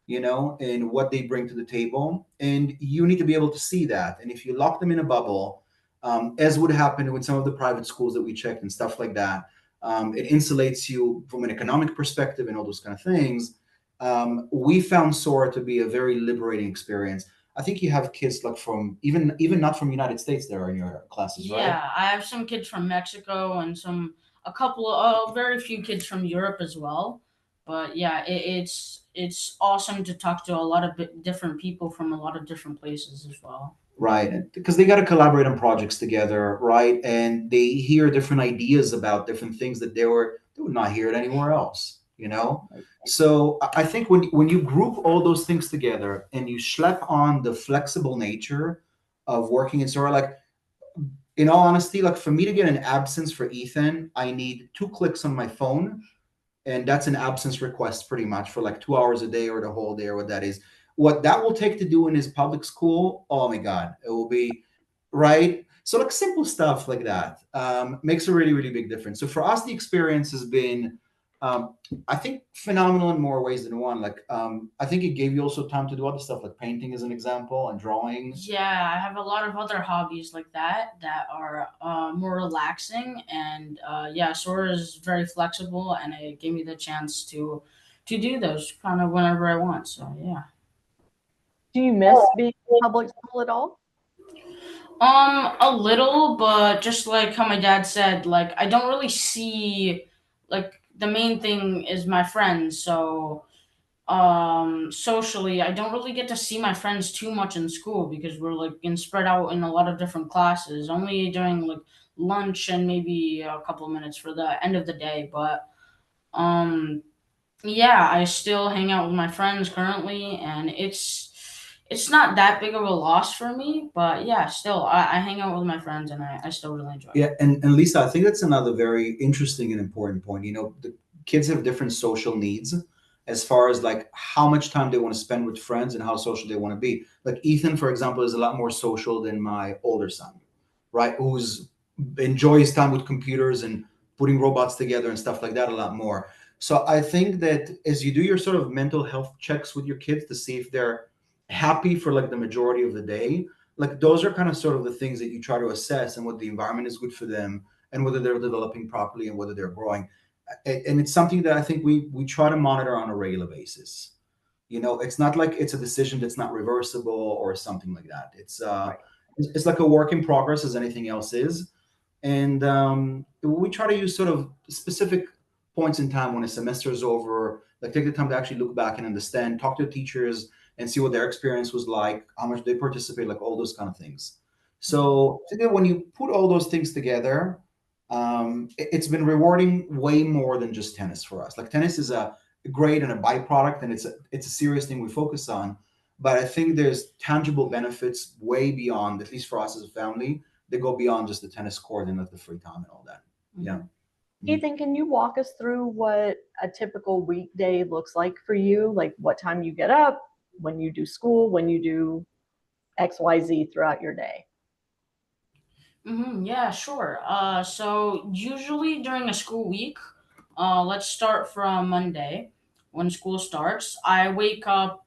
in what they bring to the table. And you need to be able to see that. And if you lock them in a bubble, as would happen with some of the private schools that we checked and stuff like that, it insulates you from an economic perspective and all those kind of things. We found Sora to be a very liberating experience. I think you have kids like from even not from United States that are in your classes, right? Yeah, I have some kids from Mexico and a couple of very few kids from Europe as well. But yeah, it's awesome to talk to a lot of different people from a lot of different places as well. right? Because they got to collaborate on projects together, right? And they hear different ideas about different things that they would not hear it anywhere else, you know. So I think when you group all those things together and you schlep on the flexible nature of working in Sora, like in all honesty, like for me to get an absence for Ethan, I need 2 clicks on my phone, and that's an absence request pretty much for like 2 hours a day or the whole day or what that is. What that will take to do in his public school, oh my God, it will be right. So like simple stuff like that makes a really, really big difference. So for us, the experience has been, um, I think, phenomenal in more ways than one. Like I think it gave you also time to do other stuff like painting as an example and drawing. Yeah, I have a lot of other hobbies like that are more relaxing, and yeah, Sora is very flexible, and it gave me the chance to do those kind of whenever I want. So yeah. Do you miss being in public school at all? A little, but just like how my dad said, like I don't really see, like the main thing is my friends. So socially, I don't really get to see my friends too much in school because we're like in spread out in a lot of different classes. Only during like lunch and maybe a couple of minutes for the end of the day. But um yeah, I still hang out with my friends currently, and it's not that big of a loss for me. But yeah, still I hang out with my friends, and I still really enjoy it. Yeah, and Lisa, I think that's another very interesting and important point. You know, the kids have different social needs as far as like how much time they want to spend with friends and how social they want to be. Like Ethan, for example, is a lot more social than my older son, right? Who's enjoys time with computers and putting robots together and stuff like that a lot more. So I think that as you do your sort of mental health checks with your kids to see if they're happy for like the majority of the day, like those are kind of sort of the things that you try to assess and what the environment is good for them and whether they're developing properly and whether they're growing. And it's something that I think we try to monitor on a regular basis. You know, it's not like it's a decision that's not reversible or something like that. Right. It's like a work in progress as anything else is. And we try to use sort of specific points in time when a semester is over, like take the time to actually look back and understand, talk to the teachers and see what their experience was like, how much they participate, like all those kind of things. So I think that when you put all those things together, it's been rewarding way more than just tennis for us. Like tennis is a great and a byproduct, and it's a serious thing we focus on. But I think there's tangible benefits way beyond, at least for us as a family, they go beyond just the tennis court and like the free time and all that. Yeah. Mhm. Ethan, can you walk us through what a typical weekday looks like for you? Like what time you get up, when you do school, when you do XYZ throughout your day? Yeah, sure. So usually during a school week, let's start from Monday when school starts. I wake up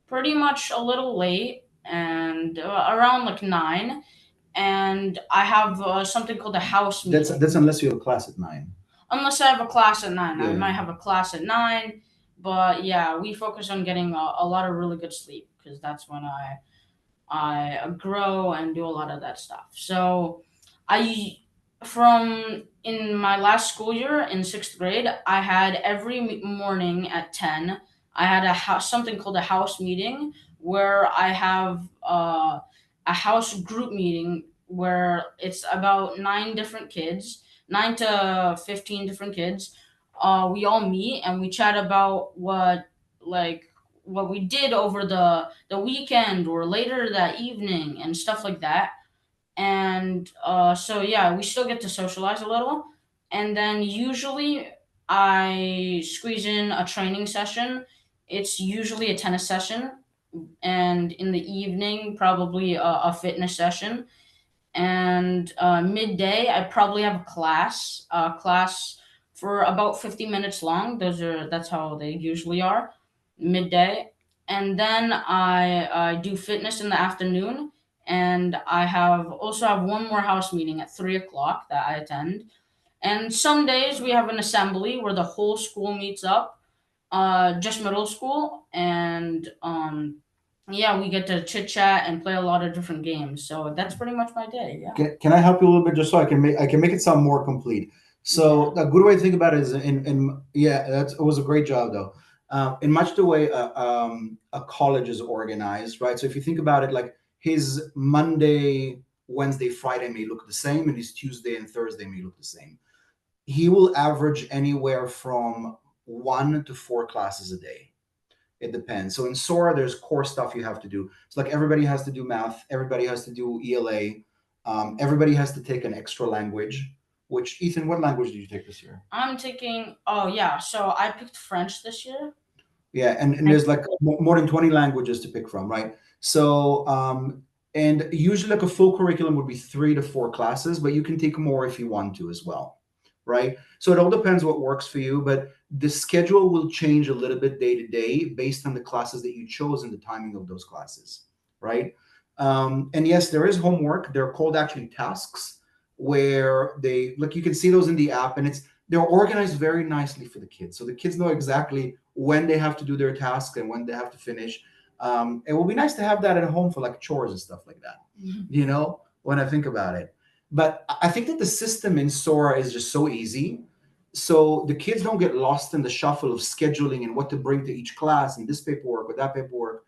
pretty much a little late and around like 9, and I have something called a house meeting. That's unless you have a class at 9. Unless I have a class at 9, I Yeah. might have a class at 9. But yeah, we focus on getting a lot of really good sleep because that's when I grow and do a lot of that stuff. So I from in my last school year in 6th grade, I had every morning at 10, I had a house something called a house meeting where I have a house group meeting where it's about 9 different kids, 9 to 15 different kids. We all meet and we chat about like what we did over the weekend or later that evening and stuff like that. And so yeah, we still get to socialize a little. And then usually I squeeze in a training session. It's usually a tennis session, and in the evening probably a fitness session. And midday I probably have a class for about 50 minutes long. That's how they usually are, midday. And then I do fitness in the afternoon, and I have one more house meeting at 3 o'clock that I attend. And some days we have an assembly where the whole school meets up, just middle school, and yeah, we get to chit chat and play a lot of different games. So that's pretty much my day. Yeah. Can I help you a little bit just so I can make it sound more complete? So a good way to think about it is in yeah, it was a great job though. In much the way a college is organized, right? So if you think about it, like his Monday, Wednesday, Friday may look the same, and his Tuesday and Thursday may look the same. He will average anywhere from 1 to 4 classes a day. It depends. So in Sora, there's core stuff you have to do. It's like everybody has to do math, everybody has to do ELA, everybody has to take an extra language. Which, Ethan, what language did you take this year? I'm taking. Oh yeah, so I picked French this year. Yeah, and there's like more than 20 languages to pick from, right? So, and usually like a full curriculum would be 3 to 4 classes, but you can take more if you want to as well, right? So it all depends what works for you, but the schedule will change a little bit day to day based on the classes that you chose and the timing of those classes, right? And yes, there is homework. They're called actually tasks, where they, like, you can see those in the app, and they're organized very nicely for the kids. So the kids know exactly when they have to do their tasks and when they have to finish. It will be nice to have that at home for like chores and stuff like that, when I think about it. But I think that the system in Sora is just so easy. So the kids don't get lost in the shuffle of scheduling and what to bring to each class and this paperwork or that paperwork.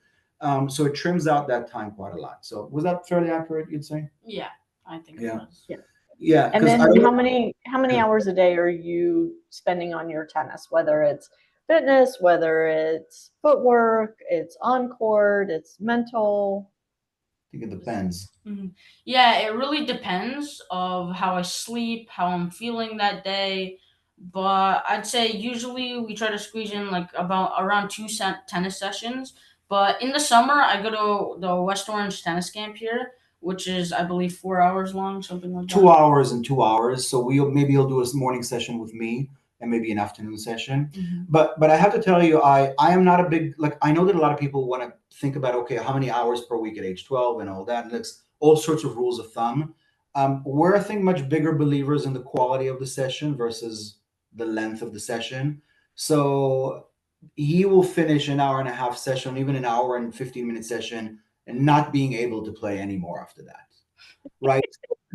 So it trims out that time quite a lot. So was that fairly accurate, you'd say? Yeah, I think Yeah. it was. Yeah. Yeah. And then how many Yeah. hours a day are you spending on your tennis? Whether it's fitness, whether it's footwork, it's on court, it's mental. I think it depends. Yeah, it really depends of how I sleep, how I'm feeling that day. But I'd say usually we try to squeeze in like about around tennis sessions. But in the summer, I go to the West Orange tennis camp here, which is I believe 4 hours long, something like that. 2 hours and 2 hours. So maybe he'll do a morning session with me and maybe an afternoon session. But I have to tell you, I am not a big, like, I know that a lot of people want to think about, okay, how many hours per week at age 12 and all that, and it's all sorts of rules of thumb. We're, I think, much bigger believers in the quality of the session versus the length of the session. So he will finish an hour and a half session, even an hour and 15-minute session, and not being able to play anymore after that. Right.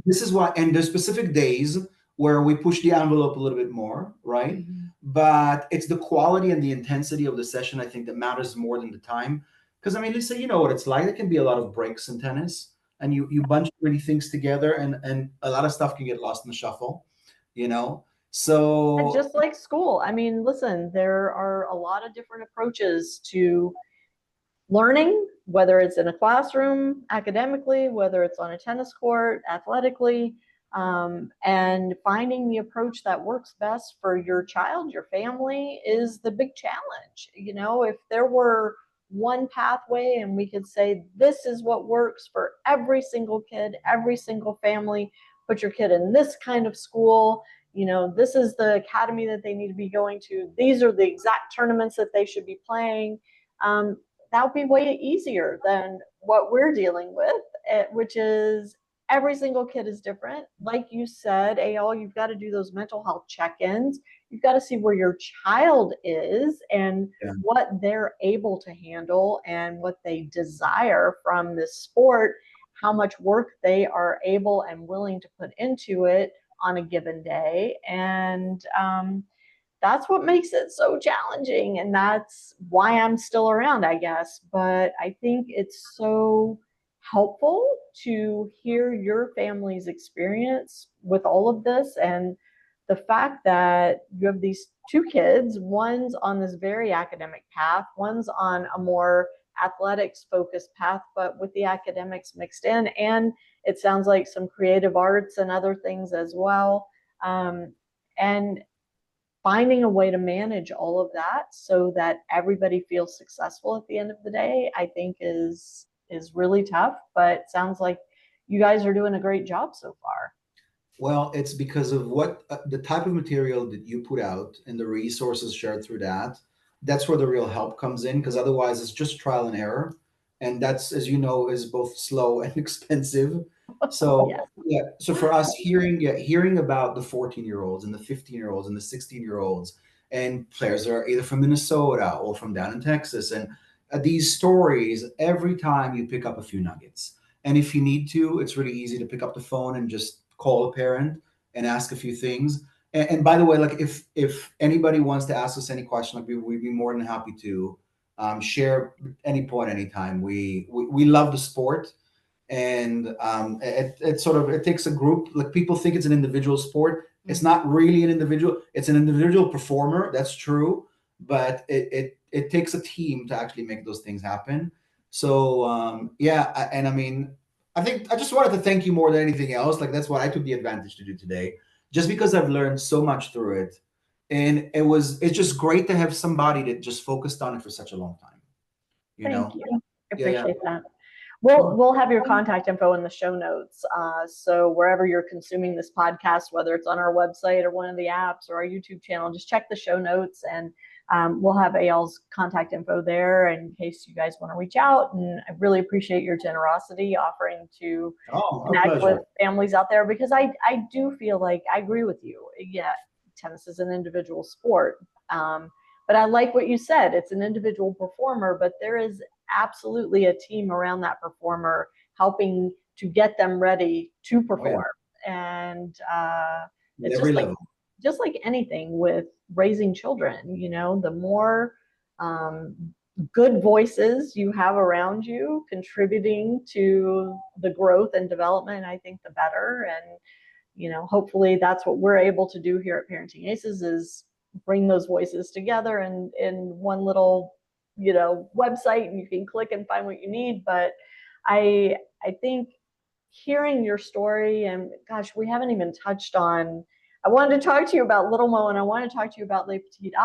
This is why, and there's specific days where we push the envelope a little bit more, right? But it's the quality and the intensity of the session, I think, that matters more than the time. Because I mean, Lisa, you know what it's like. There can be a lot of breaks in tennis, and you bunch many things together, and a lot of stuff can get lost in the shuffle, So And just like school, I mean, listen, there are a lot of different approaches to learning, whether it's in a classroom academically, whether it's on a tennis court athletically, and finding the approach that works best for your child, your family, is the big challenge. If there were one pathway and we could say this is what works for every single kid, every single family, put your kid in this kind of school, this is the academy that they need to be going to, these are the exact tournaments that they should be playing, that would be way easier than what we're dealing with, which is every single kid is different. Like you said, Eyal, you've got to do those mental health check-ins. You've got to see where your child is and what they're able to handle and what they desire from this sport, how much work they are able and willing to put into it on a given day. And that's what makes it so challenging, and that's why I'm still around, I guess. But I think it's so helpful to hear your family's experience with all of this, and the fact that you have these two kids, one's on this very academic path, one's on a more athletics focused path, but with the academics mixed in, and it sounds like some creative arts and other things as well. And finding a way to manage all of that so that everybody feels successful at the end of the day, I think is really tough, but it sounds like you guys are doing a great job so far. Well, it's because of what the type of material that you put out and the resources shared through that. That's where the real help comes in, because otherwise it's just trial and error. And that's, as you know, is both slow and expensive. So so for us, hearing about the 14-year-olds and the 15-year-olds and the 16-year-olds and players that are either from Minnesota or from down in Texas, and these stories, every time you pick up a few nuggets. And if you need to, it's really easy to pick up the phone and just call a parent and ask a few things. And by the way, like if anybody wants to ask us any question, like we'd be more than happy to share any point, anytime. We love the sport. And it takes a group. Like people think it's an individual sport. It's not really an individual. It's an individual performer. That's true, but it takes a team to actually make those things happen. So and I mean, I think I just wanted to thank you more than anything else. Like that's what I took the advantage to do today, just because I've learned so much through it, and it's just great to have somebody that just focused on it for such a long time. Thank you. I Yeah, yeah. appreciate that. We'll have your contact info in the show notes. So wherever you're consuming this podcast, whether it's on our website or one of the apps or our YouTube channel, just check the show notes, and we'll have Eyal's contact info there in case you guys want to reach out. And I really appreciate your generosity offering to connect with families out there, because I do feel like I agree with you. Yeah, tennis is an individual sport. But I like what you said. It's an individual performer, but there is absolutely a team around that performer helping to get them ready to perform. And it's just like anything with raising children, the more good voices you have around you contributing to the growth and development, I think the better. And hopefully that's what we're able to do here at Parenting Aces, is bring those voices together in one little website, and you can click and find what you need. But I think hearing your story, and gosh, we haven't even touched on, I wanted to talk to you about Little Mo, and I want to talk to you about Les Petites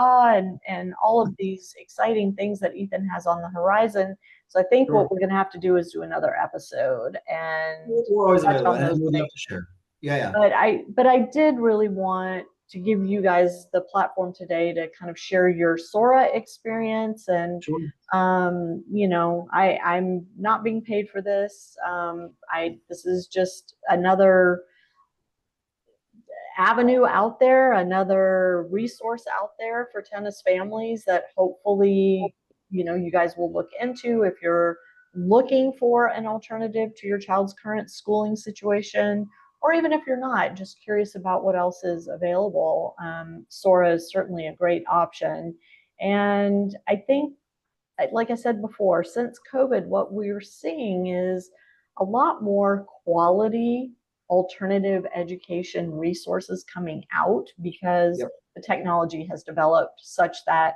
and all of these exciting things that Ethan has on the horizon. So I think what we're going to have to do is do another episode, and we're always available, and we'd love to share. Yeah. But I did really want to give you guys the platform today to kind of share your Sora experience. And, I'm not being paid for this. This is just another avenue out there, another resource out there for tennis families that hopefully, you guys will look into if you're looking for an alternative to your child's current schooling situation. Or even if you're not, just curious about what else is available, Sora is certainly a great option. And I think, like I said before, since COVID, what we're seeing is a lot more quality alternative education resources coming out, because the technology has developed such that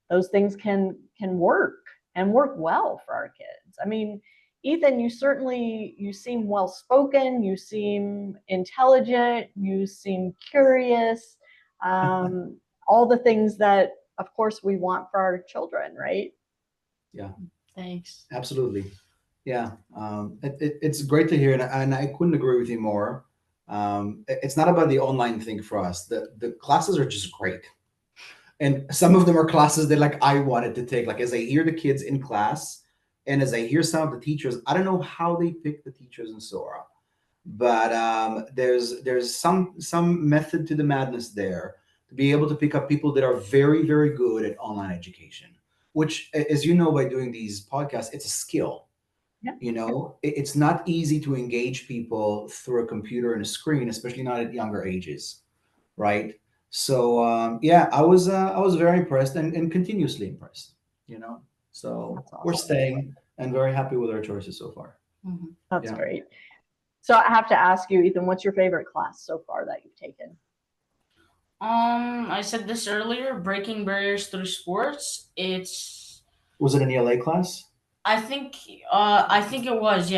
those things can work and work well for our kids. I mean, Ethan, you seem well-spoken, you seem intelligent, you seem curious, all the things that, of course, we want for our children, right? Yeah. Thanks. Absolutely. Yeah. It's great to hear, and I couldn't agree with you more. It's not about the online thing for us. The classes are just great. And some of them are classes that I wanted to take. As I hear the kids in class, and as I hear some of the teachers, I don't know how they pick the teachers in Sora, but there's some method to the madness there to be able to pick up people that are very, very good at online education, which, as you know, by doing these podcasts, it's a skill. It's not easy to engage people through a computer and a screen, especially not at younger ages, right? So I was very impressed and continuously impressed. So awesome. We're staying and very happy with our choices so far. Mm-hmm. That's great. So I have to ask you, Ethan, what's your favorite class so far that you've taken? I said this earlier, Breaking Barriers Through Sports. Was it an ELA class? I think it was,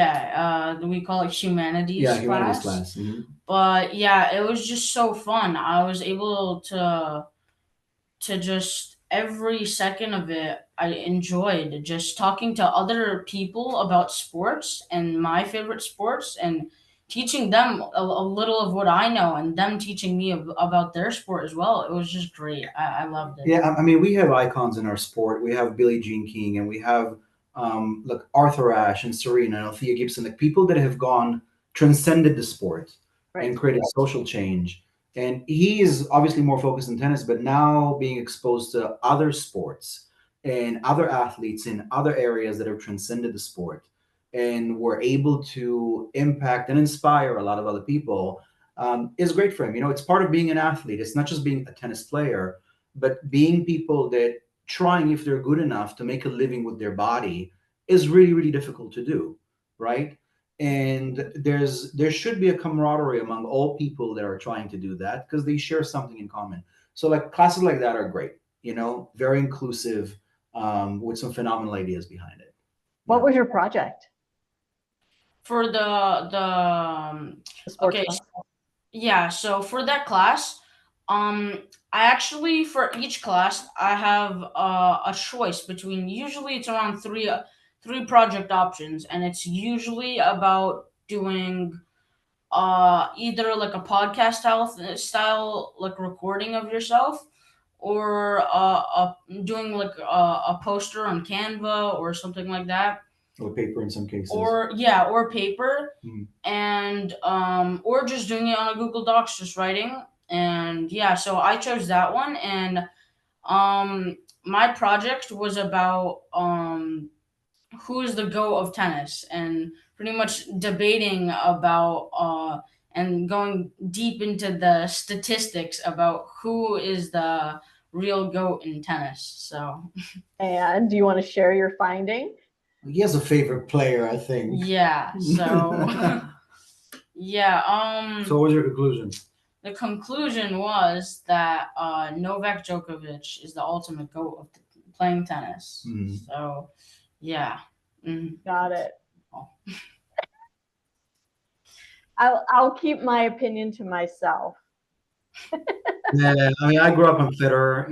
we call it humanities class. Humanities class. Mm-hmm. But yeah, it was just so fun. I was able to just every second of it, I enjoyed just talking to other people about sports and my favorite sports, and teaching them a little of what I know, and them teaching me about their sport as well. It was just great. I loved it. Yeah, I mean, we have icons in our sport. We have Billie Jean King, and we have Arthur Ashe and Serena and Althea Gibson, people that have transcended the sport and created social change. And he is obviously more focused on tennis, but now being exposed to other sports and other athletes in other areas that have transcended the sport and were able to impact and inspire a lot of other people is great for him. It's part of being an athlete. It's not just being a tennis player, but being people that trying, if they're good enough, to make a living with their body is really, really difficult to do, right? And there should be a camaraderie among all people that are trying to do that because they share something in common. So like classes like that are great, very inclusive, with some phenomenal ideas behind it. What was your project? For The sports okay, class? yeah, so for that class, I actually, for each class, I have a choice between, usually it's around three project options, and it's usually about doing either like a podcast style like recording of yourself, or doing like a poster on Canva or something like that, Or paper in some cases. or paper, Mhm. and or just doing it on a Google Docs, just writing. And yeah, so I chose that one. And my project was about who is the GOAT of tennis, and pretty much debating about and going deep into the statistics about who is the real GOAT in tennis. So And do you want to share your finding? He has a favorite player, I think. yeah, so yeah, So what was your conclusion? the conclusion was that Novak Djokovic is the ultimate GOAT of playing tennis. Mhm. So yeah. Got it. Oh. I'll keep my opinion to myself. Yeah, I mean, I grew up on Federer,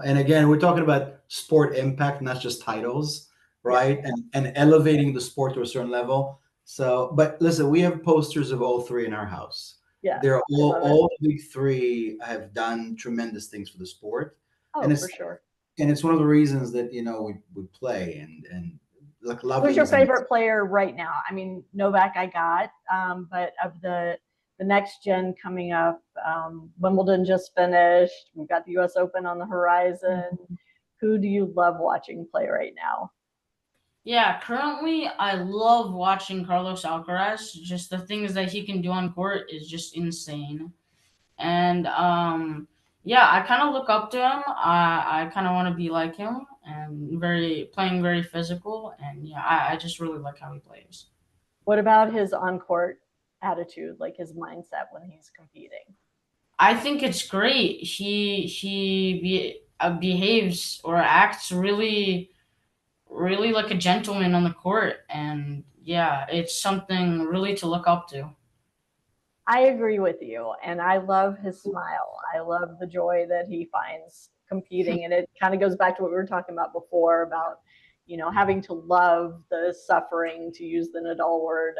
and again, we're talking about sport impact, not just titles, right? And elevating the sport to a certain level. So, but listen, we have posters of all three in our house. Yeah, They're I love it. all the big three have done tremendous things for the sport, and Oh, it's for sure. one of the reasons that we play and like love. Who's your favorite player right now? I mean, Novak I got, but of the next gen coming up, Wimbledon just finished. We've got the U.S. Open on the horizon. Who do you love watching play right now? Yeah, currently I love watching Carlos Alcaraz. Just the things that he can do on court is just insane. And yeah, I kind of look up to him. I kind of want to be like him, and playing very physical. And yeah, I just really like how he plays. What about his on-court attitude, like his mindset when he's competing? I think it's great. Behaves or acts really like a gentleman on the court, and yeah, it's something really to look up to. I agree with you, and I love his smile. I love the joy that he finds competing, and it kind of goes back to what we were talking about before about, having to love the suffering, to use the Nadal word.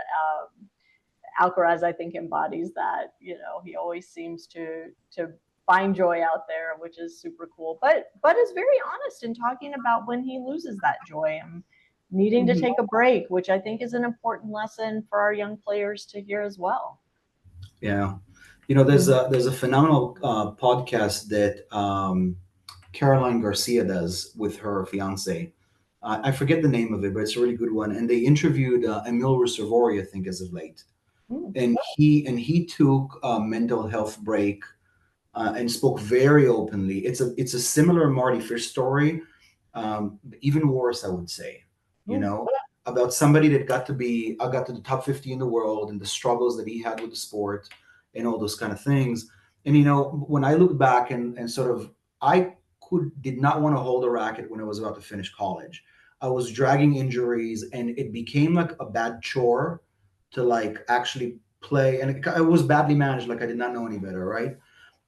Alcaraz, I think, embodies that. He always seems to find joy out there, which is super cool. But is very honest in talking about when he loses that joy and needing to take a break, which I think is an important lesson for our young players to hear as well. Yeah, there's a phenomenal podcast that Caroline Garcia does with her fiance. I forget the name of it, but it's a really good one. And they interviewed Emil Ruusuvuori, I think, as of late. And he took a mental health break and spoke very openly. It's a similar Marty Fish story, even worse, I would say. About somebody that got to the top 50 in the world and the struggles that he had with the sport and all those kind of things. And when I look back and sort of, I did not want to hold a racket when I was about to finish college. I was dragging injuries, and it became like a bad chore to like actually play, and it was badly managed. Like I did not know any better, right?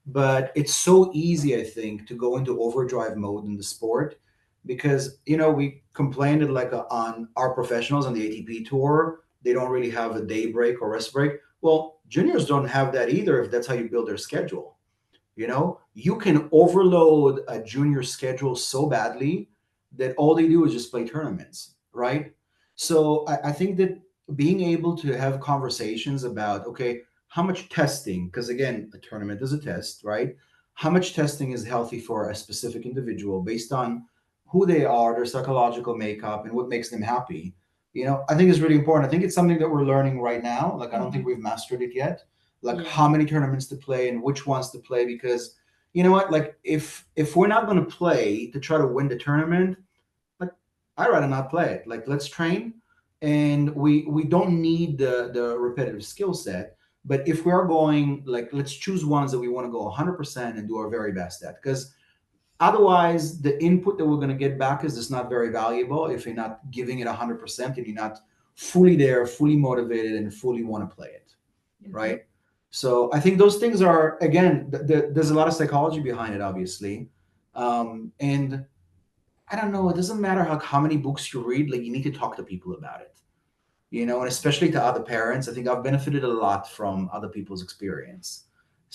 But it's so easy, I think, to go into overdrive mode in the sport because we complained that like on our professionals on the ATP tour, they don't really have a day break or rest break. Well, juniors don't have that either if that's how you build their schedule. You can overload a junior schedule so badly that all they do is just play tournaments, right? So I think that being able to have conversations about, okay, how much testing, because again, a tournament is a test, right? How much testing is healthy for a specific individual based on who they are, their psychological makeup, and what makes them happy. I think is really important. I think it's something that we're learning right now. Like, I don't think we've mastered it yet. Like how many tournaments to play and which ones to play, because you know what? Like if we're not going to play to try to win the tournament, like I'd rather not play it. Like let's train and we don't need the repetitive skill set. But if we are going, like, let's choose ones that we want to go 100% and do our very best at, because otherwise the input that we're going to get back is just not very valuable if you're not giving it 100% and you're not fully there, fully motivated, and fully want to play it, right? So I think those things are, again, there's a lot of psychology behind it, obviously. And I don't know, it doesn't matter how many books you read, like, you need to talk to people about it, and especially to other parents. I think I've benefited a lot from other people's experience.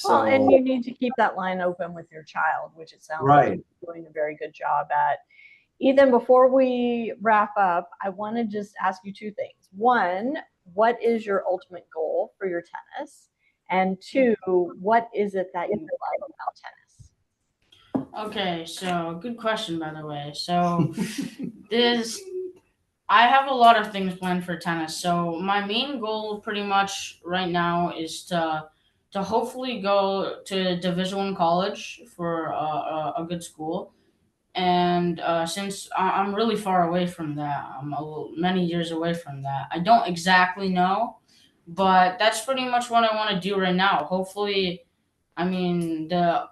Well, and you So, need to keep that line open with your child, which it sounds like right. you're doing a very good job at. Ethan, before we wrap up, I want to just ask you two things. One, what is your ultimate goal for your tennis? And two, what is it that you love about tennis? Okay, so good question, by the way. So this I have a lot of things planned for tennis. So my main goal, pretty much right now, is to hopefully go to Division I college for a good school. And since I'm really far away from that, many years away from that. I don't exactly know, but that's pretty much what I want to do right now. Hopefully, I mean, the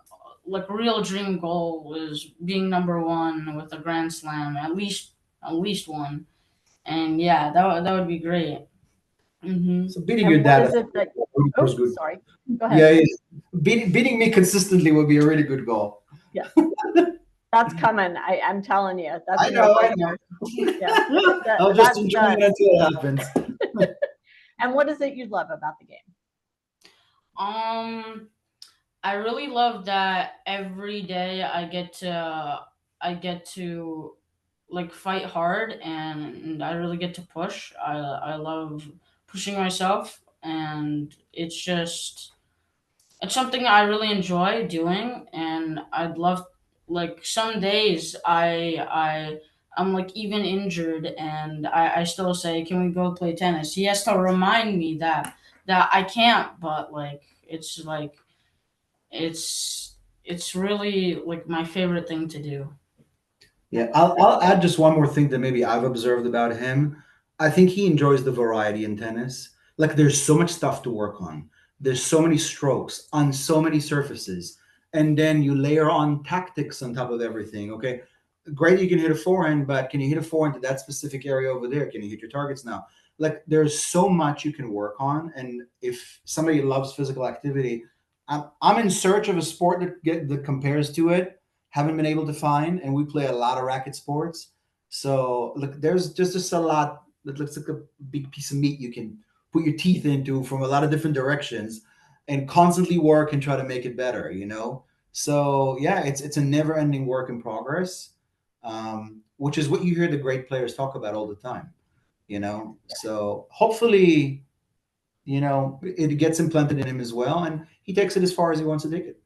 like real dream goal is being number one with a Grand Slam, at least one. And yeah, that would be great. So beating your And what dad, is it that, was oh, good. sorry, go Yeah, ahead. yeah. Beating me consistently would be a really good goal. Yes, that's coming. I'm telling you, that's I a know, I know. no-brainer. Yeah, I'll just that's enjoy done. it until it happens. And what is it you love about the game? Um, I really love that every day I get to like fight hard, and I really get to push. I love pushing myself, and it's something I really enjoy doing, and I'd love, like, some days I'm like even injured, and I still say, can we go play tennis? He has to remind me that I can't, but it's it's really like my favorite thing to do. Yeah, I'll add just one more thing that maybe I've observed about him. I think he enjoys the variety in tennis. Like, there's so much stuff to work on. There's so many strokes on so many surfaces. And then you layer on tactics on top of everything. Okay. Great, you can hit a forehand, but can you hit a forehand to that specific area over there? Can you hit your targets now? Like, there's so much you can work on. And if somebody loves physical activity, I'm in search of a sport that compares to it. Haven't been able to find, and we play a lot of racket sports. So look, there's just a lot that looks like a big piece of meat you can put your teeth into from a lot of different directions, and constantly work and try to make it better. So yeah, it's a never ending work in progress, which is what you hear the great players talk about all the time. So hopefully, it gets implanted in him as well, and he takes it as far as he wants to take it.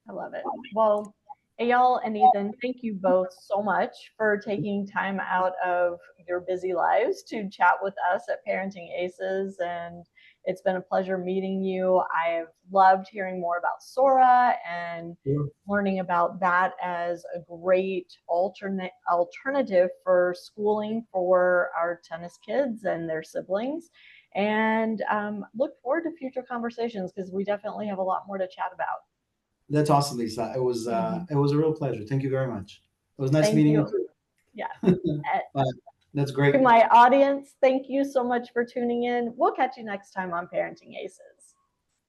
I love it. Well, Eyal and Ethan, thank you both so much for taking time out of your busy lives to chat with us at Parenting Aces. And it's been a pleasure meeting you. I've loved hearing more about Sora and Sure. learning about that as a great alternative for schooling for our tennis kids and their siblings. And look forward to future conversations because we definitely have a lot more to chat about. That's awesome, Lisa. It was a real pleasure. Thank you very much. It was nice Thank meeting you. you Yeah. too. That's great. To my audience, thank you so much for tuning in. We'll catch you next time on Parenting Aces.